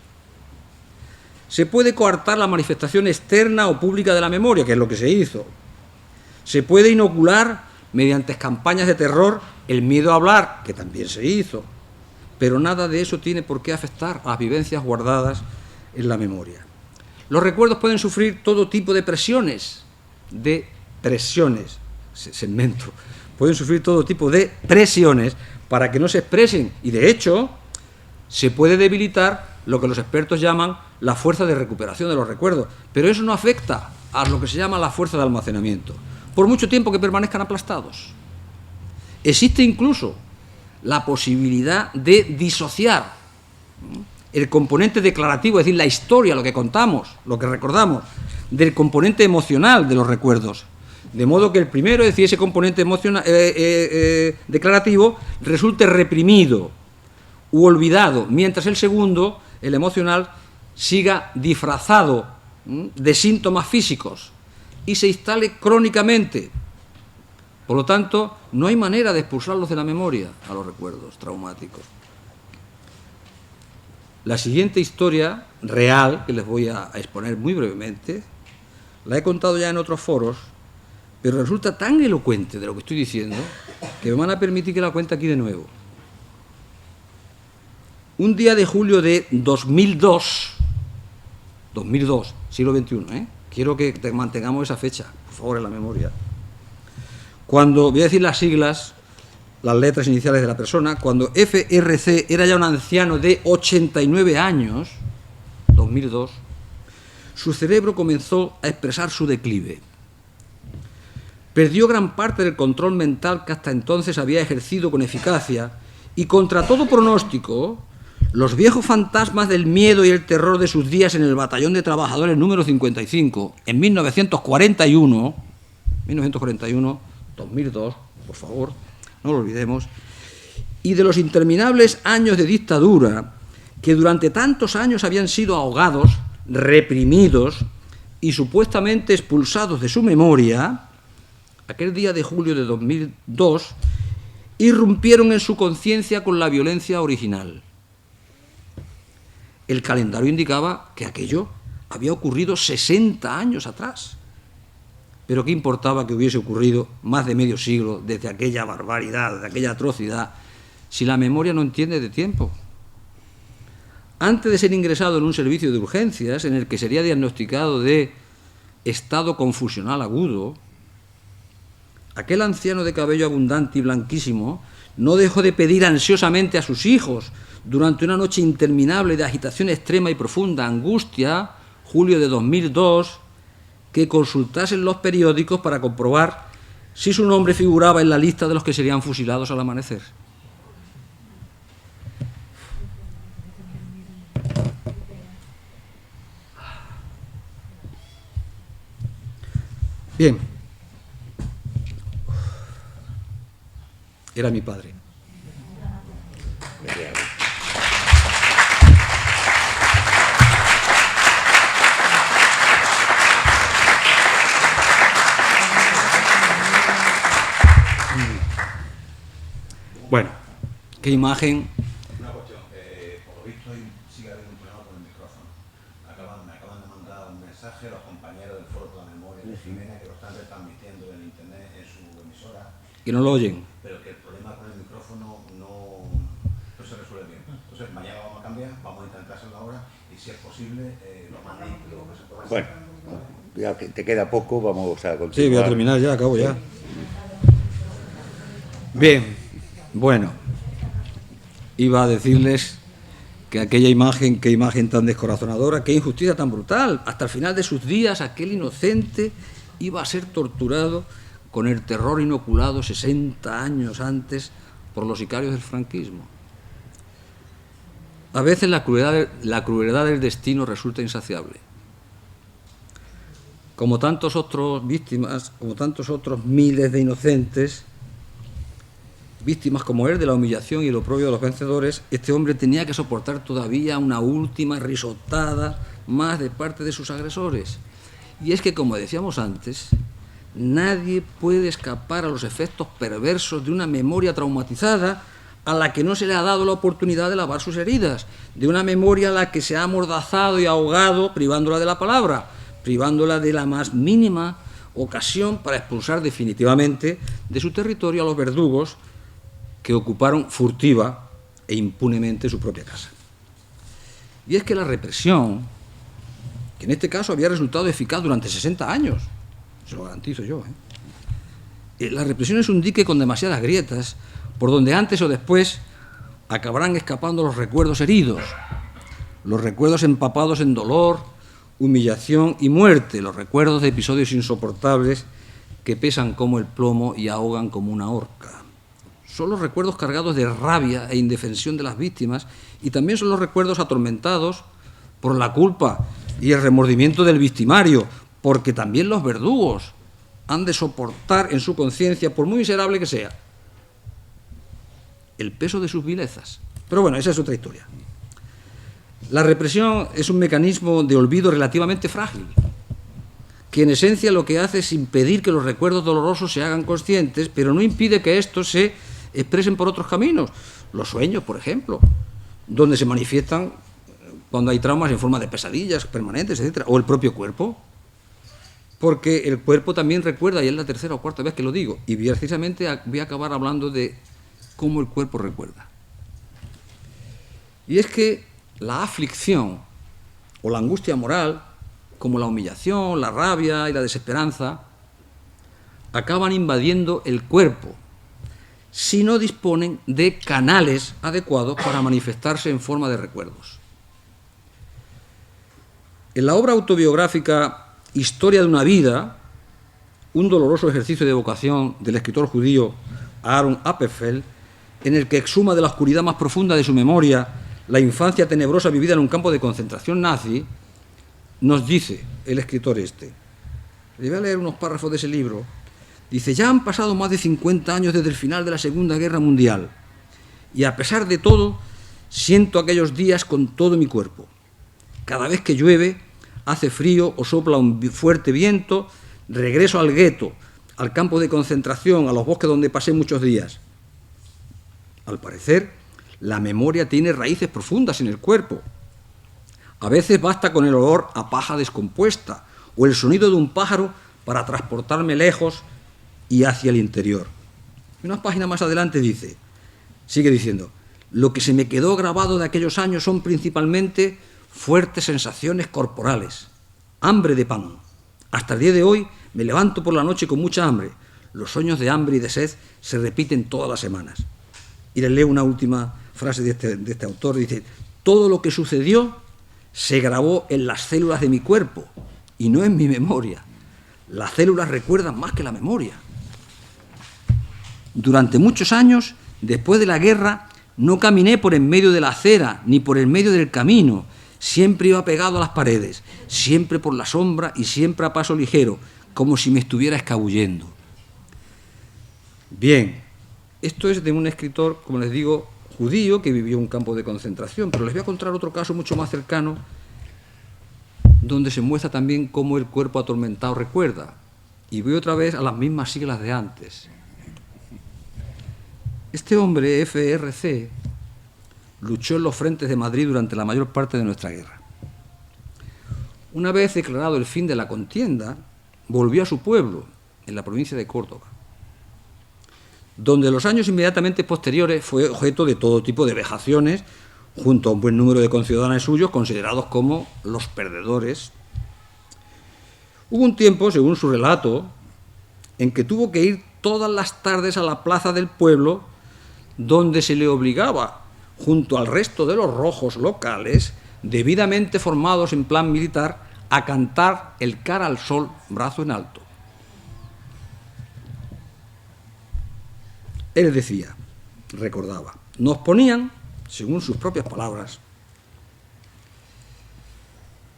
Se puede coartar la manifestación externa o pública de la memoria, que es lo que se hizo. Se puede inocular mediante campañas de terror el miedo a hablar, que también se hizo. Pero nada de eso tiene por qué afectar a las vivencias guardadas en la memoria. Los recuerdos pueden sufrir todo tipo de presiones, pueden sufrir todo tipo de presiones para que no se expresen, y de hecho se puede debilitar lo que los expertos llaman la fuerza de recuperación de los recuerdos, pero eso no afecta a lo que se llama la fuerza de almacenamiento, por mucho tiempo que permanezcan aplastados. Existe incluso la posibilidad de disociar el componente declarativo, es decir, la historia, lo que contamos, lo que recordamos, del componente emocional de los recuerdos. De modo que el primero, es decir, ese componente emocional, declarativo, resulte reprimido u olvidado, mientras el segundo, el emocional, siga disfrazado de síntomas físicos y se instale crónicamente. Por lo tanto, no hay manera de expulsarlos de la memoria a los recuerdos traumáticos. La siguiente historia real, que les voy a exponer muy brevemente, la he contado ya en otros foros, pero resulta tan elocuente de lo que estoy diciendo que me van a permitir que la cuente aquí de nuevo. Un día de julio de 2002, siglo XXI, quiero que mantengamos esa fecha, por favor, en la memoria. Cuando, voy a decir las siglas, las letras iniciales de la persona, cuando FRC era ya un anciano de 89 años, 2002, su cerebro comenzó a expresar su declive. Perdió gran parte del control mental que hasta entonces había ejercido con eficacia y, contra todo pronóstico, los viejos fantasmas del miedo y el terror de sus días en el batallón de trabajadores número 55, en 1941, 2002, por favor, no lo olvidemos, y de los interminables años de dictadura que durante tantos años habían sido ahogados, reprimidos y supuestamente expulsados de su memoria, aquel día de julio de 2002 irrumpieron en su conciencia con la violencia original. El calendario indicaba que aquello había ocurrido 60 años atrás. Pero ¿qué importaba que hubiese ocurrido más de medio siglo desde aquella barbaridad, desde aquella atrocidad, si la memoria no entiende de tiempo? Antes de ser ingresado en un servicio de urgencias en el que sería diagnosticado de estado confusional agudo, aquel anciano de cabello abundante y blanquísimo no dejó de pedir ansiosamente a sus hijos durante una noche interminable de agitación extrema y profunda angustia, julio de 2002, que consultasen los periódicos para comprobar si su nombre figuraba en la lista de los que serían fusilados al amanecer. Bien. Era mi padre. Bueno, qué imagen. Una cuestión, por lo visto sigue habiendo un problema con el micrófono. Me acaban de mandar un mensaje los compañeros del Foro de la Memoria de Jimena que lo están retransmitiendo en internet en su emisora. Y no lo oyen. Pero que el problema con el micrófono no se resuelve bien. Entonces mañana vamos a cambiar, vamos a intentar hacerlo ahora y si es posible lo más limpio que se pueda hacer. Bueno, ya que te queda poco, vamos a continuar. Sí, voy a terminar ya, acabo ya. Bien, bueno, iba a decirles que aquella imagen, qué imagen tan descorazonadora, qué injusticia tan brutal. Hasta el final de sus días, aquel inocente iba a ser torturado con el terror inoculado 60 años antes por los sicarios del franquismo. A veces la crueldad del destino resulta insaciable. Como tantos otros víctimas, como tantos otros miles de inocentes, víctimas como él de la humillación y el oprobio de los vencedores, este hombre tenía que soportar todavía una última risotada más de parte de sus agresores. Y es que, como decíamos antes, nadie puede escapar a los efectos perversos de una memoria traumatizada a la que no se le ha dado la oportunidad de lavar sus heridas, de una memoria a la que se ha amordazado y ahogado privándola de la palabra, privándola de la más mínima ocasión para expulsar definitivamente de su territorio a los verdugos que ocuparon furtiva e impunemente su propia casa. Y es que la represión, que en este caso había resultado eficaz durante 60 años, se lo garantizo yo, la represión es un dique con demasiadas grietas, por donde antes o después acabarán escapando los recuerdos heridos, los recuerdos empapados en dolor, humillación y muerte, los recuerdos de episodios insoportables que pesan como el plomo y ahogan como una horca. Son los recuerdos cargados de rabia e indefensión de las víctimas y también son los recuerdos atormentados por la culpa y el remordimiento del victimario, porque también los verdugos han de soportar en su conciencia, por muy miserable que sea, el peso de sus vilezas. Pero bueno, esa es otra historia. La represión es un mecanismo de olvido relativamente frágil, que en esencia lo que hace es impedir que los recuerdos dolorosos se hagan conscientes, pero no impide que estos se expresen por otros caminos. Los sueños, por ejemplo, donde se manifiestan cuando hay traumas en forma de pesadillas permanentes, etc. O el propio cuerpo, porque el cuerpo también recuerda, y es la tercera o cuarta vez que lo digo, y precisamente voy a acabar hablando de cómo el cuerpo recuerda. Y es que la aflicción o la angustia moral, como la humillación, la rabia y la desesperanza, acaban invadiendo el cuerpo si no disponen de canales adecuados para manifestarse en forma de recuerdos. En la obra autobiográfica Historia de una vida, un doloroso ejercicio de vocación del escritor judío Aaron Appelfeld, en el que exhuma de la oscuridad más profunda de su memoria la infancia tenebrosa vivida en un campo de concentración nazi, nos dice el escritor este, le voy a leer unos párrafos de ese libro, dice: ya han pasado más de 50 años desde el final de la Segunda Guerra Mundial y a pesar de todo siento aquellos días con todo mi cuerpo. Cada vez que llueve, hace frío o sopla un fuerte viento, regreso al gueto, al campo de concentración, a los bosques donde pasé muchos días. Al parecer, la memoria tiene raíces profundas en el cuerpo. A veces basta con el olor a paja descompuesta o el sonido de un pájaro para transportarme lejos y hacia el interior. Y unas páginas más adelante sigue diciendo, lo que se me quedó grabado de aquellos años son principalmente fuertes sensaciones corporales, hambre de pan. Hasta el día de hoy me levanto por la noche con mucha hambre. Los sueños de hambre y de sed se repiten todas las semanas. Y les leo una última frase de este autor, dice, todo lo que sucedió se grabó en las células de mi cuerpo y no en mi memoria. Las células recuerdan más que la memoria. Durante muchos años, después de la guerra, no caminé por en medio de la acera ni por en medio del camino. Siempre iba pegado a las paredes, siempre por la sombra y siempre a paso ligero, como si me estuviera escabullendo. Bien, esto es de un escritor, como les digo, judío, que vivió en un campo de concentración, pero les voy a contar otro caso mucho más cercano, donde se muestra también cómo el cuerpo atormentado recuerda. Y voy otra vez a las mismas siglas de antes. Este hombre, FRC, luchó en los frentes de Madrid durante la mayor parte de nuestra guerra. Una vez declarado el fin de la contienda, volvió a su pueblo, en la provincia de Córdoba, donde en los años inmediatamente posteriores fue objeto de todo tipo de vejaciones, junto a un buen número de conciudadanos suyos considerados como los perdedores. Hubo un tiempo, según su relato, en que tuvo que ir todas las tardes a la plaza del pueblo, donde se le obligaba, junto al resto de los rojos locales, debidamente formados en plan militar, a cantar el cara al sol, brazo en alto. Él decía, recordaba, nos ponían, según sus propias palabras,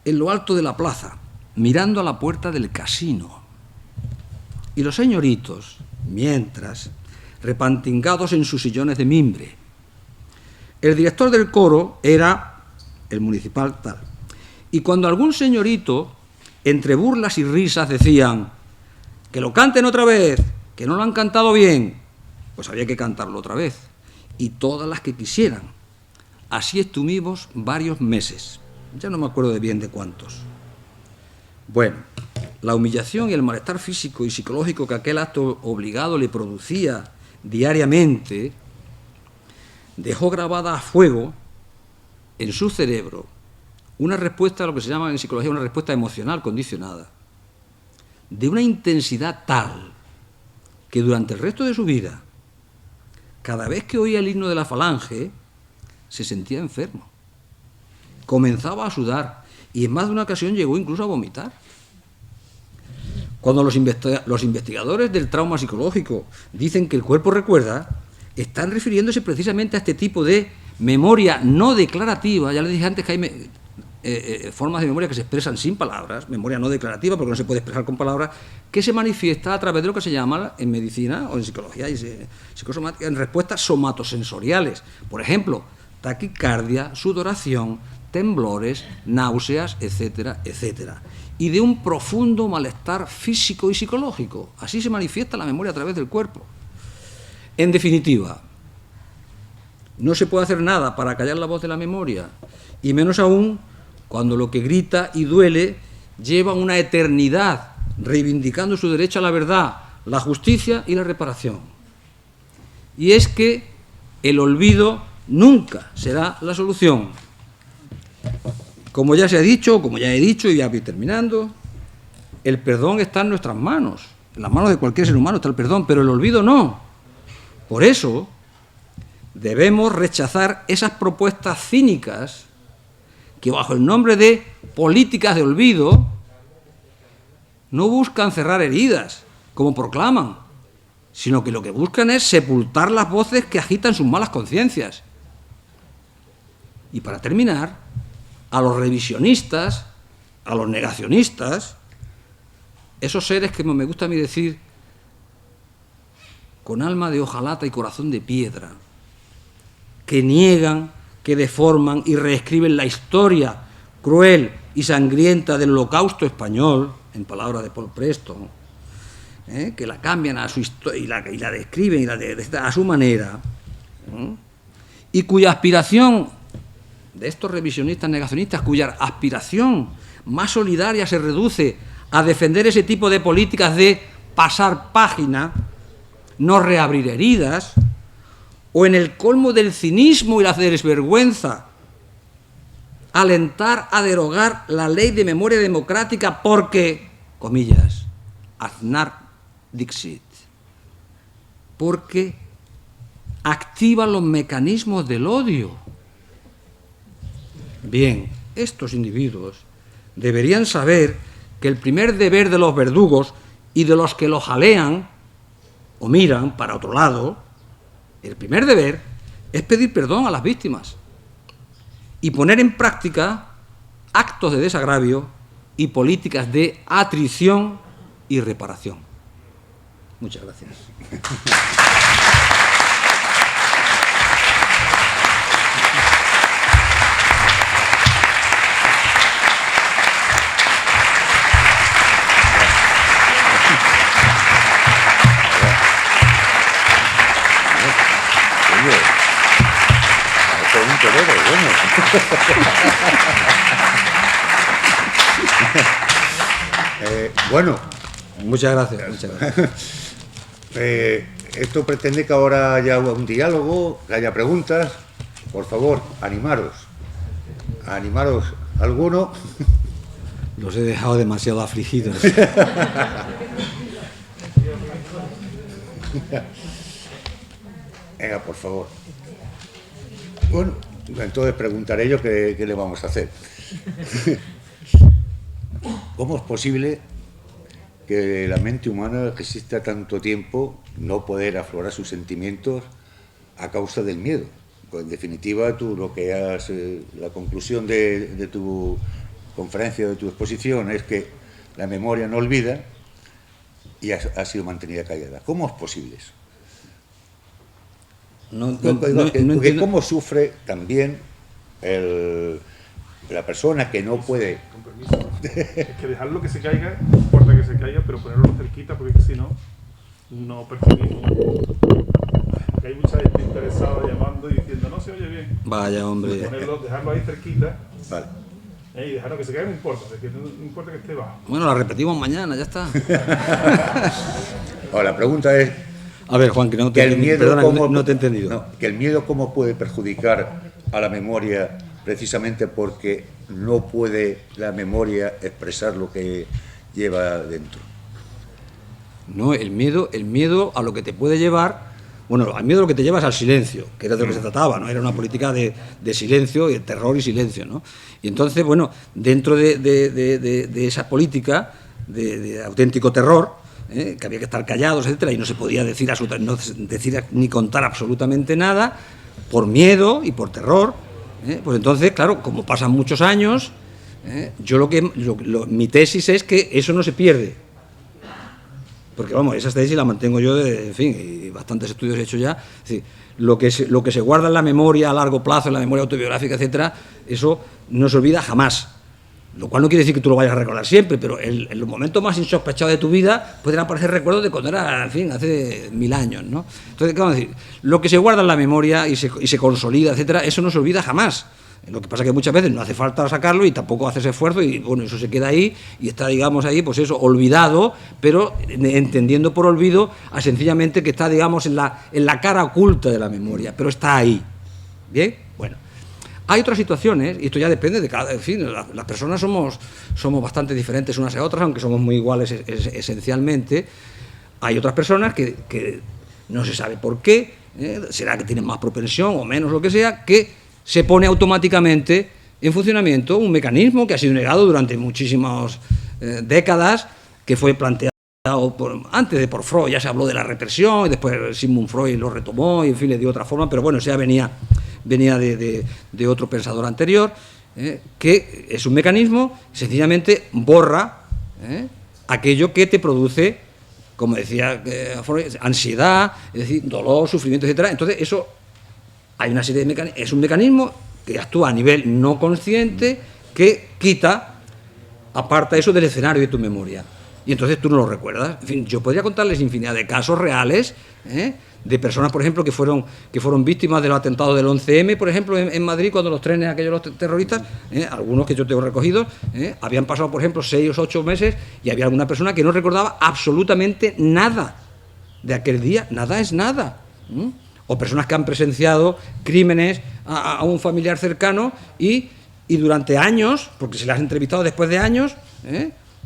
en lo alto de la plaza, mirando a la puerta del casino. Y los señoritos, mientras, repantingados en sus sillones de mimbre. El director del coro era el municipal tal. Y cuando algún señorito, entre burlas y risas, decían que lo canten otra vez, que no lo han cantado bien, pues había que cantarlo otra vez, y todas las que quisieran. Así estuvimos varios meses, ya no me acuerdo de bien de cuántos. Bueno, la humillación y el malestar físico y psicológico que aquel acto obligado le producía diariamente dejó grabada a fuego en su cerebro una respuesta a lo que se llama en psicología una respuesta emocional condicionada, de una intensidad tal que durante el resto de su vida, cada vez que oía el himno de la Falange, se sentía enfermo. Comenzaba a sudar y en más de una ocasión llegó incluso a vomitar. Cuando los investigadores del trauma psicológico dicen que el cuerpo recuerda, están refiriéndose precisamente a este tipo de memoria no declarativa. Ya les dije antes que hay formas de memoria que se expresan sin palabras, memoria no declarativa porque no se puede expresar con palabras, que se manifiesta a través de lo que se llama en medicina o en psicología y psicosomática en respuestas somatosensoriales. Por ejemplo, taquicardia, sudoración, temblores, náuseas, etcétera, etcétera. Y de un profundo malestar físico y psicológico. Así se manifiesta la memoria a través del cuerpo. En definitiva, no se puede hacer nada para callar la voz de la memoria, y menos aún cuando lo que grita y duele lleva una eternidad reivindicando su derecho a la verdad, la justicia y la reparación. Y es que el olvido nunca será la solución. Como ya se ha dicho, como ya he dicho y ya voy terminando, el perdón está en nuestras manos. En las manos de cualquier ser humano está el perdón, pero el olvido no. Por eso debemos rechazar esas propuestas cínicas que bajo el nombre de políticas de olvido no buscan cerrar heridas, como proclaman, sino que lo que buscan es sepultar las voces que agitan sus malas conciencias. Y para terminar, a los revisionistas, a los negacionistas, esos seres que me gusta a mí decir, con alma de hojalata y corazón de piedra, que niegan, que deforman y reescriben la historia cruel y sangrienta del Holocausto español, en palabras de Paul Preston, que la cambian a su historia y la describen a su manera, y cuya aspiración de estos revisionistas negacionistas, cuya aspiración más solidaria se reduce a defender ese tipo de políticas de pasar página, no reabrir heridas, o en el colmo del cinismo y la desvergüenza, alentar a derogar la ley de memoria democrática porque, comillas, Aznar Dixit, porque activa los mecanismos del odio. Bien, estos individuos deberían saber que el primer deber de los verdugos y de los que los jalean o miran para otro lado, el primer deber es pedir perdón a las víctimas y poner en práctica actos de desagravio y políticas de atrición y reparación. Muchas gracias. Bueno, Muchas gracias. Muchas gracias. esto pretende que ahora haya un diálogo, que haya preguntas. Por favor, animaros. Animaros alguno. Los he dejado demasiado afligidos. Venga, por favor. Bueno, entonces preguntaré yo qué le vamos a hacer. ¿Cómo es posible que la mente humana resista tanto tiempo no poder aflorar sus sentimientos a causa del miedo? Pues en definitiva, tú lo que has, la conclusión de tu conferencia, de tu exposición, es que la memoria no olvida y ha sido mantenida callada. ¿Cómo es posible eso? ¿Cómo sufre también la persona que no puede? Con permiso. Es que dejarlo que se caiga, no importa que se caiga, pero ponerlo cerquita, porque si no, no percibimos. Porque hay mucha gente interesada llamando y diciendo, no se oye bien. Vaya, hombre. Dejarlo ahí cerquita. Vale. Y dejarlo que se caiga no importa, no importa que esté bajo. Bueno, la repetimos mañana, ya está. Ahora, la pregunta es... A ver, Juan, que no te he entendido. No, que el miedo cómo puede perjudicar a la memoria precisamente porque no puede la memoria expresar lo que lleva dentro. No, el miedo a lo que te puede llevar, bueno, al miedo lo que te lleva es al silencio, que era de lo que se trataba, ¿no? Era una política de silencio, de terror y silencio, ¿no? Y entonces, bueno, dentro de esa política de auténtico terror, que había que estar callados, etcétera, y no se podía decir ni contar absolutamente nada, por miedo y por terror, pues entonces, claro, como pasan muchos años, mi tesis es que eso no se pierde. Porque, vamos, esa tesis la mantengo yo, en fin, y bastantes estudios he hecho ya. Es decir, lo que se guarda en la memoria a largo plazo, en la memoria autobiográfica, etcétera, eso no se olvida jamás. Lo cual no quiere decir que tú lo vayas a recordar siempre, pero en los momentos más insospechados de tu vida pueden aparecer recuerdos de cuando era, en fin, hace 1000 años, ¿no? Entonces, ¿qué vamos a decir? Lo que se guarda en la memoria y se consolida, etcétera, eso no se olvida jamás. Lo que pasa es que muchas veces no hace falta sacarlo y tampoco haces esfuerzo y, bueno, eso se queda ahí y está, digamos, ahí, pues eso, olvidado, pero entendiendo por olvido a sencillamente que está, digamos, en la cara oculta de la memoria, pero está ahí. ¿Bien? Bueno. Hay otras situaciones, y esto ya depende de cada... En fin, las personas somos bastante diferentes unas a otras, aunque somos muy iguales esencialmente. Hay otras personas que no se sabe por qué, será que tienen más propensión o menos, lo que sea, que se pone automáticamente en funcionamiento un mecanismo que ha sido negado durante muchísimas décadas, que fue planteado antes por Freud. Ya se habló de la represión, y después Sigmund Freud lo retomó, y en fin, le dio otra forma, pero bueno, ya venía de otro pensador anterior, que es un mecanismo que sencillamente borra aquello que te produce, como decía Freud, ansiedad, es decir, dolor, sufrimiento, etcétera. Entonces, eso hay una serie de mecanismos, es un mecanismo que actúa a nivel no consciente, que quita, aparta eso del escenario de tu memoria. Y entonces tú no lo recuerdas. En fin, yo podría contarles infinidad de casos reales, de personas, por ejemplo, que fueron víctimas de los atentados del 11M, por ejemplo, en Madrid, cuando los trenes aquellos los terroristas, algunos que yo tengo recogidos, habían pasado, por ejemplo, 6 o 8 meses y había alguna persona que no recordaba absolutamente nada de aquel día. Nada es nada. O personas que han presenciado crímenes a un familiar cercano y durante años, porque se les ha entrevistado después de años,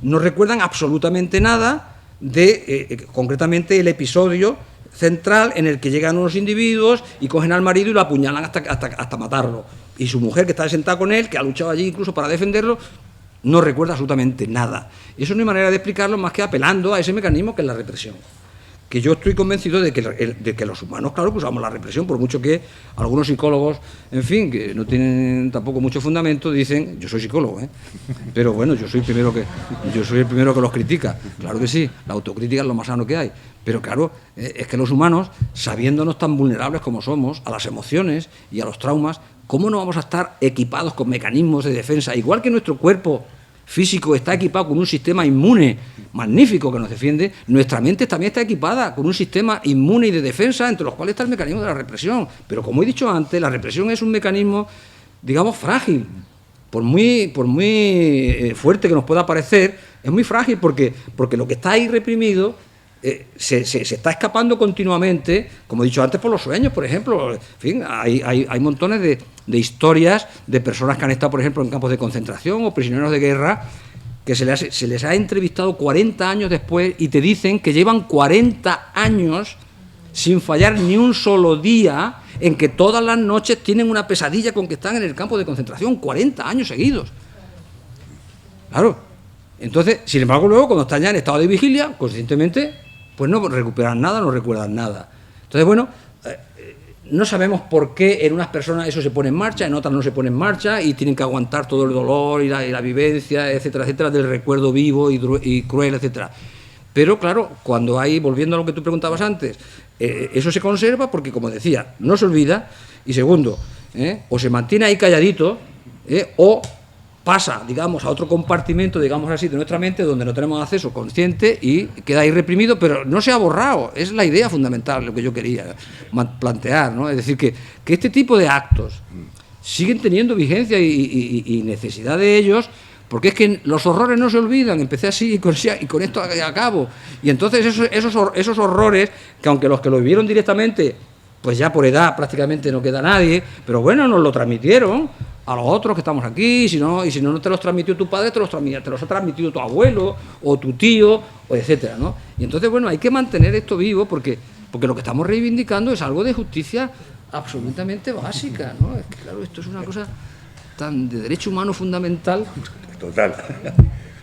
no recuerdan absolutamente nada de, concretamente, el episodio central en el que llegan unos individuos y cogen al marido y lo apuñalan hasta matarlo. Y su mujer, que está sentada con él, que ha luchado allí incluso para defenderlo, no recuerda absolutamente nada. Y eso no hay manera de explicarlo más que apelando a ese mecanismo que es la represión. que yo estoy convencido de que los humanos, claro, que usamos la represión, por mucho que algunos psicólogos, en fin, que no tienen tampoco mucho fundamento, dicen, yo soy psicólogo, pero bueno, yo soy el primero que los critica, claro que sí, la autocrítica es lo más sano que hay, pero claro, es que los humanos, sabiéndonos tan vulnerables como somos, a las emociones y a los traumas, ¿cómo no vamos a estar equipados con mecanismos de defensa? Igual que nuestro cuerpo físico está equipado con un sistema inmune magnífico que nos defiende, nuestra mente también está equipada con un sistema inmune y de defensa, entre los cuales está el mecanismo de la represión. Pero como he dicho antes, la represión es un mecanismo, digamos, frágil. Por muy fuerte que nos pueda parecer, es muy frágil porque lo que está ahí reprimido se está escapando continuamente, como he dicho antes, por los sueños, por ejemplo. En fin, hay montones de historias de personas que han estado, por ejemplo, en campos de concentración o prisioneros de guerra, que se les ha entrevistado 40 años después y te dicen que llevan 40 años sin fallar ni un solo día, en que todas las noches tienen una pesadilla con que están en el campo de concentración, 40 años seguidos. Claro. Entonces, sin embargo, luego, cuando están ya en estado de vigilia, conscientemente, pues no recuperan nada, no recuerdan nada. Entonces, bueno, no sabemos por qué en unas personas eso se pone en marcha, en otras no se pone en marcha y tienen que aguantar todo el dolor y la vivencia, etcétera, etcétera, del recuerdo vivo y cruel, etcétera. Pero claro, cuando hay, volviendo a lo que tú preguntabas antes, eso se conserva porque, como decía, no se olvida, y segundo, o se mantiene ahí calladito, o pasa, digamos, a otro compartimento, digamos así, de nuestra mente, donde no tenemos acceso consciente y queda ahí reprimido, pero no se ha borrado. Es la idea fundamental, lo que yo quería plantear, ¿no? Es decir, que este tipo de actos siguen teniendo vigencia y necesidad de ellos, porque es que los horrores no se olvidan. Empecé así y con esto acabo. Y entonces esos horrores, que aunque los que lo vivieron directamente, pues ya por edad prácticamente no queda nadie, pero bueno, nos lo transmitieron a los otros que estamos aquí, y si no te los transmitió tu padre, te los ha transmitido tu abuelo o tu tío, o etcétera, ¿no? Y entonces, bueno, hay que mantener esto vivo porque lo que estamos reivindicando es algo de justicia absolutamente básica, ¿no? Es que, claro, esto es una cosa tan de derecho humano fundamental. Total.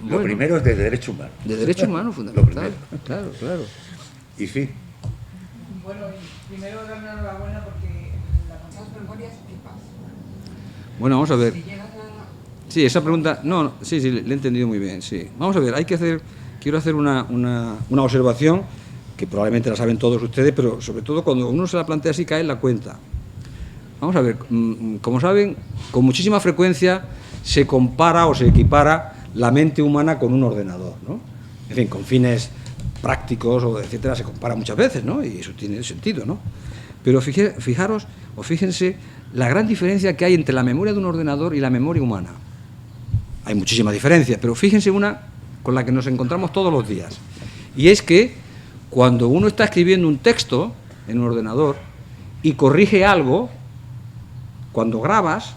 Lo primero es de derecho humano. De derecho humano fundamental. Claro. Y sí. Bueno, primero darme la enhorabuena porque la Consejo de Memorias es paz. Bueno, vamos a ver. Si llegas a... Sí, esa pregunta, sí, le he entendido muy bien, sí. Vamos a ver, quiero hacer una observación que probablemente la saben todos ustedes, pero sobre todo cuando uno se la plantea así cae en la cuenta. Vamos a ver, como saben, con muchísima frecuencia se compara o se equipara la mente humana con un ordenador, ¿no? En fin, con fines prácticos o etcétera, se compara muchas veces, ¿no? Y eso tiene sentido, ¿no? Pero fijaros o fíjense la gran diferencia que hay entre la memoria de un ordenador y la memoria humana. Hay muchísimas diferencias, pero fíjense una con la que nos encontramos todos los días. Y es que cuando uno está escribiendo un texto en un ordenador y corrige algo, cuando grabas,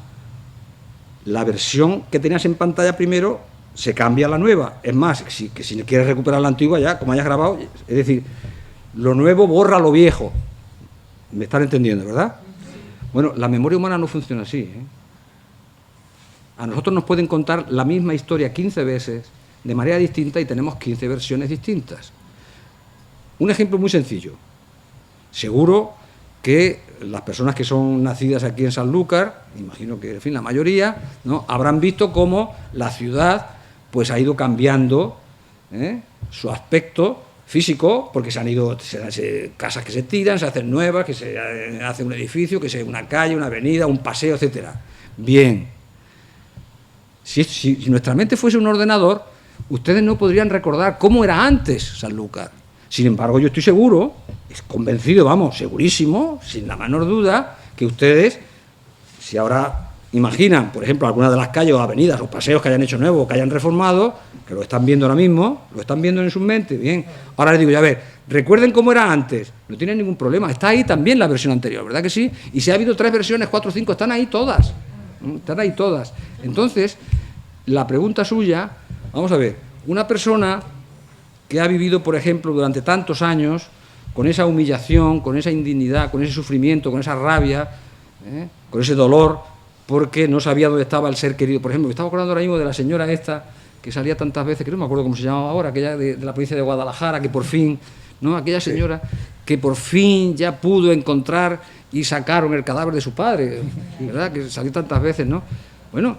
la versión que tenías en pantalla primero se cambia a la nueva. Es más, si quieres recuperar la antigua ya, como hayas grabado, es decir, lo nuevo borra lo viejo. ¿Me están entendiendo, verdad? Bueno, la memoria humana no funciona así, ¿eh? A nosotros nos pueden contar la misma historia 15 veces, de manera distinta, y tenemos 15 versiones distintas. Un ejemplo muy sencillo. Seguro que las personas que son nacidas aquí en Sanlúcar, imagino que, en fin, la mayoría, ¿no?, habrán visto cómo la ciudad pues ha ido cambiando su aspecto físico, porque se han ido casas que se tiran, se hacen nuevas, que se hace un edificio, que se una calle, una avenida, un paseo, etcétera. Bien. Si nuestra mente fuese un ordenador, ustedes no podrían recordar cómo era antes Sanlúcar. Sin embargo, yo estoy seguro, convencido, vamos, segurísimo, sin la menor duda, que ustedes, si ahora imaginan, por ejemplo, algunas de las calles o avenidas o paseos que hayan hecho nuevos o que hayan reformado, que lo están viendo ahora mismo, lo están viendo en su mente, bien. Ahora les digo, ya ver, recuerden cómo era antes, no tienen ningún problema, está ahí también la versión anterior, ¿verdad que sí? Y si ha habido 3 versiones, 4 o 5, están ahí todas. Entonces, la pregunta suya, vamos a ver, una persona que ha vivido, por ejemplo, durante tantos años, con esa humillación, con esa indignidad, con ese sufrimiento, con esa rabia, con ese dolor, porque no sabía dónde estaba el ser querido. Por ejemplo, me estaba acordando ahora mismo de la señora esta, que salía tantas veces, que no me acuerdo cómo se llamaba ahora, aquella de la provincia de Guadalajara, que por fin ¿no? Aquella señora que por fin ya pudo encontrar y sacaron el cadáver de su padre, ¿verdad? Que salió tantas veces, ¿no? Bueno,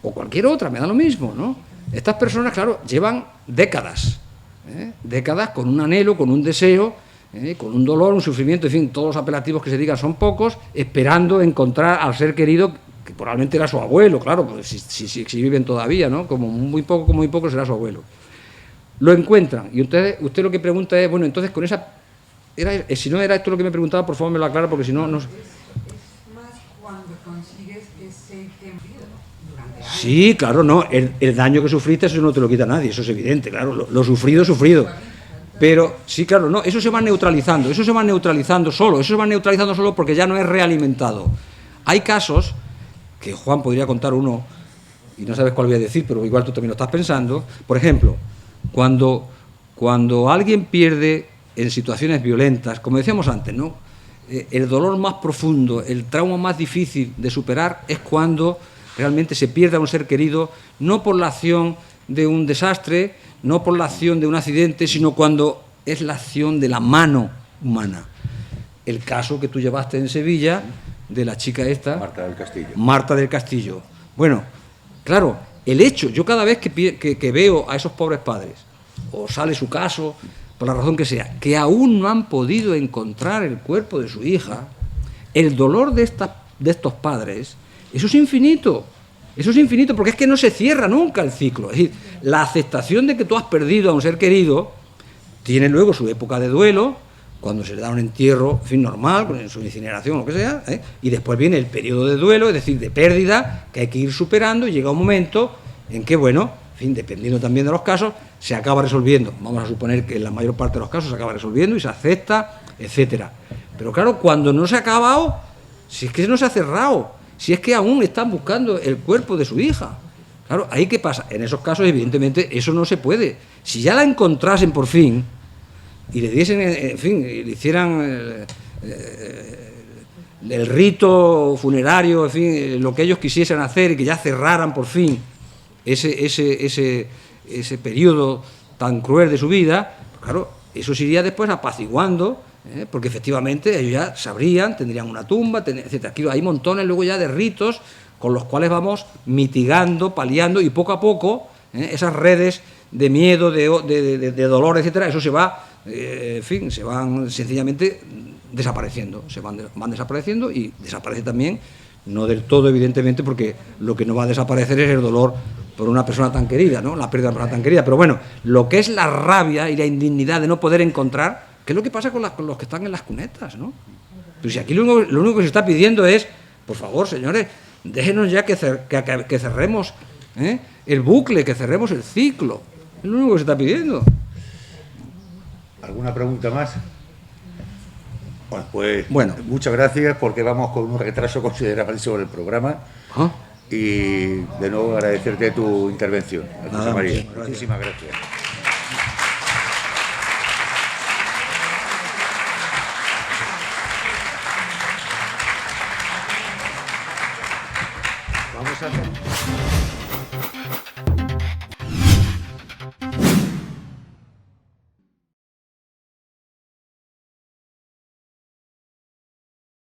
o cualquier otra, me da lo mismo, ¿no? Estas personas, claro, llevan décadas, décadas con un anhelo, con un deseo, con un dolor, un sufrimiento, en fin, todos los apelativos que se digan son pocos, esperando encontrar al ser querido, que probablemente era su abuelo, claro, pues si viven todavía, ¿no? Como muy poco será su abuelo. Lo encuentran, y usted lo que pregunta es, bueno, entonces con esa... si no era esto lo que me preguntaba, por favor me lo aclara, porque si no... Es más cuando consigues ese cambio durante años. Sí, claro, no, el daño que sufriste, eso no te lo quita nadie, eso es evidente, claro, lo sufrido. Pero, sí, claro, no, eso se va neutralizando solo porque ya no es realimentado. Hay casos, que Juan podría contar uno, y no sabes cuál voy a decir, pero igual tú también lo estás pensando, por ejemplo, cuando alguien pierde en situaciones violentas, como decíamos antes, ¿no? El dolor más profundo, el trauma más difícil de superar es cuando realmente se pierde a un ser querido, no por la acción de un desastre, no por la acción de un accidente, sino cuando es la acción de la mano humana. El caso que tú llevaste en Sevilla de la chica esta, Marta del Castillo. Bueno, claro, el hecho, yo cada vez que veo a esos pobres padres, o sale su caso, por la razón que sea, que aún no han podido encontrar el cuerpo de su hija, el dolor de estos padres, eso es infinito, porque es que no se cierra nunca el ciclo. Es decir, la aceptación de que tú has perdido a un ser querido tiene luego su época de duelo, cuando se le da un entierro, en fin, normal, con su incineración o lo que sea, y después viene el periodo de duelo, es decir, de pérdida, que hay que ir superando, y llega un momento en que, bueno, en fin, dependiendo también de los casos, se acaba resolviendo. Vamos a suponer que en la mayor parte de los casos se acaba resolviendo y se acepta, etcétera. Pero claro, cuando no se ha acabado, si es que no se ha cerrado, si es que aún están buscando el cuerpo de su hija. Claro, ¿ahí qué pasa? En esos casos, evidentemente, eso no se puede. Si ya la encontrasen por fin y le diesen, en fin, le hicieran el rito funerario, en fin, lo que ellos quisiesen hacer y que ya cerraran por fin ese periodo tan cruel de su vida, pues claro, eso se iría después apaciguando, porque efectivamente ellos ya sabrían, tendrían una tumba, etc. Aquí hay montones luego ya de ritos con los cuales vamos mitigando, paliando, y poco a poco esas redes de miedo, de dolor, etcétera, eso se va, en fin, se van sencillamente desapareciendo, van desapareciendo, y desaparece también, no del todo evidentemente, porque lo que no va a desaparecer es el dolor por una persona tan querida, ¿no? La pérdida de una persona tan querida, pero bueno, lo que es la rabia y la indignidad de no poder encontrar, ¿qué es lo que pasa con los que están en las cunetas, ¿no? Pues si aquí lo único que se está pidiendo es, por favor, señores, déjenos ya que cerremos el bucle, que cerremos el ciclo. Es lo único que se está pidiendo. ¿Alguna pregunta más? Bueno, muchas gracias, porque vamos con un retraso considerable sobre el programa. Y de nuevo agradecerte tu intervención, José María. Muchísimas gracias. Vamos a hacer...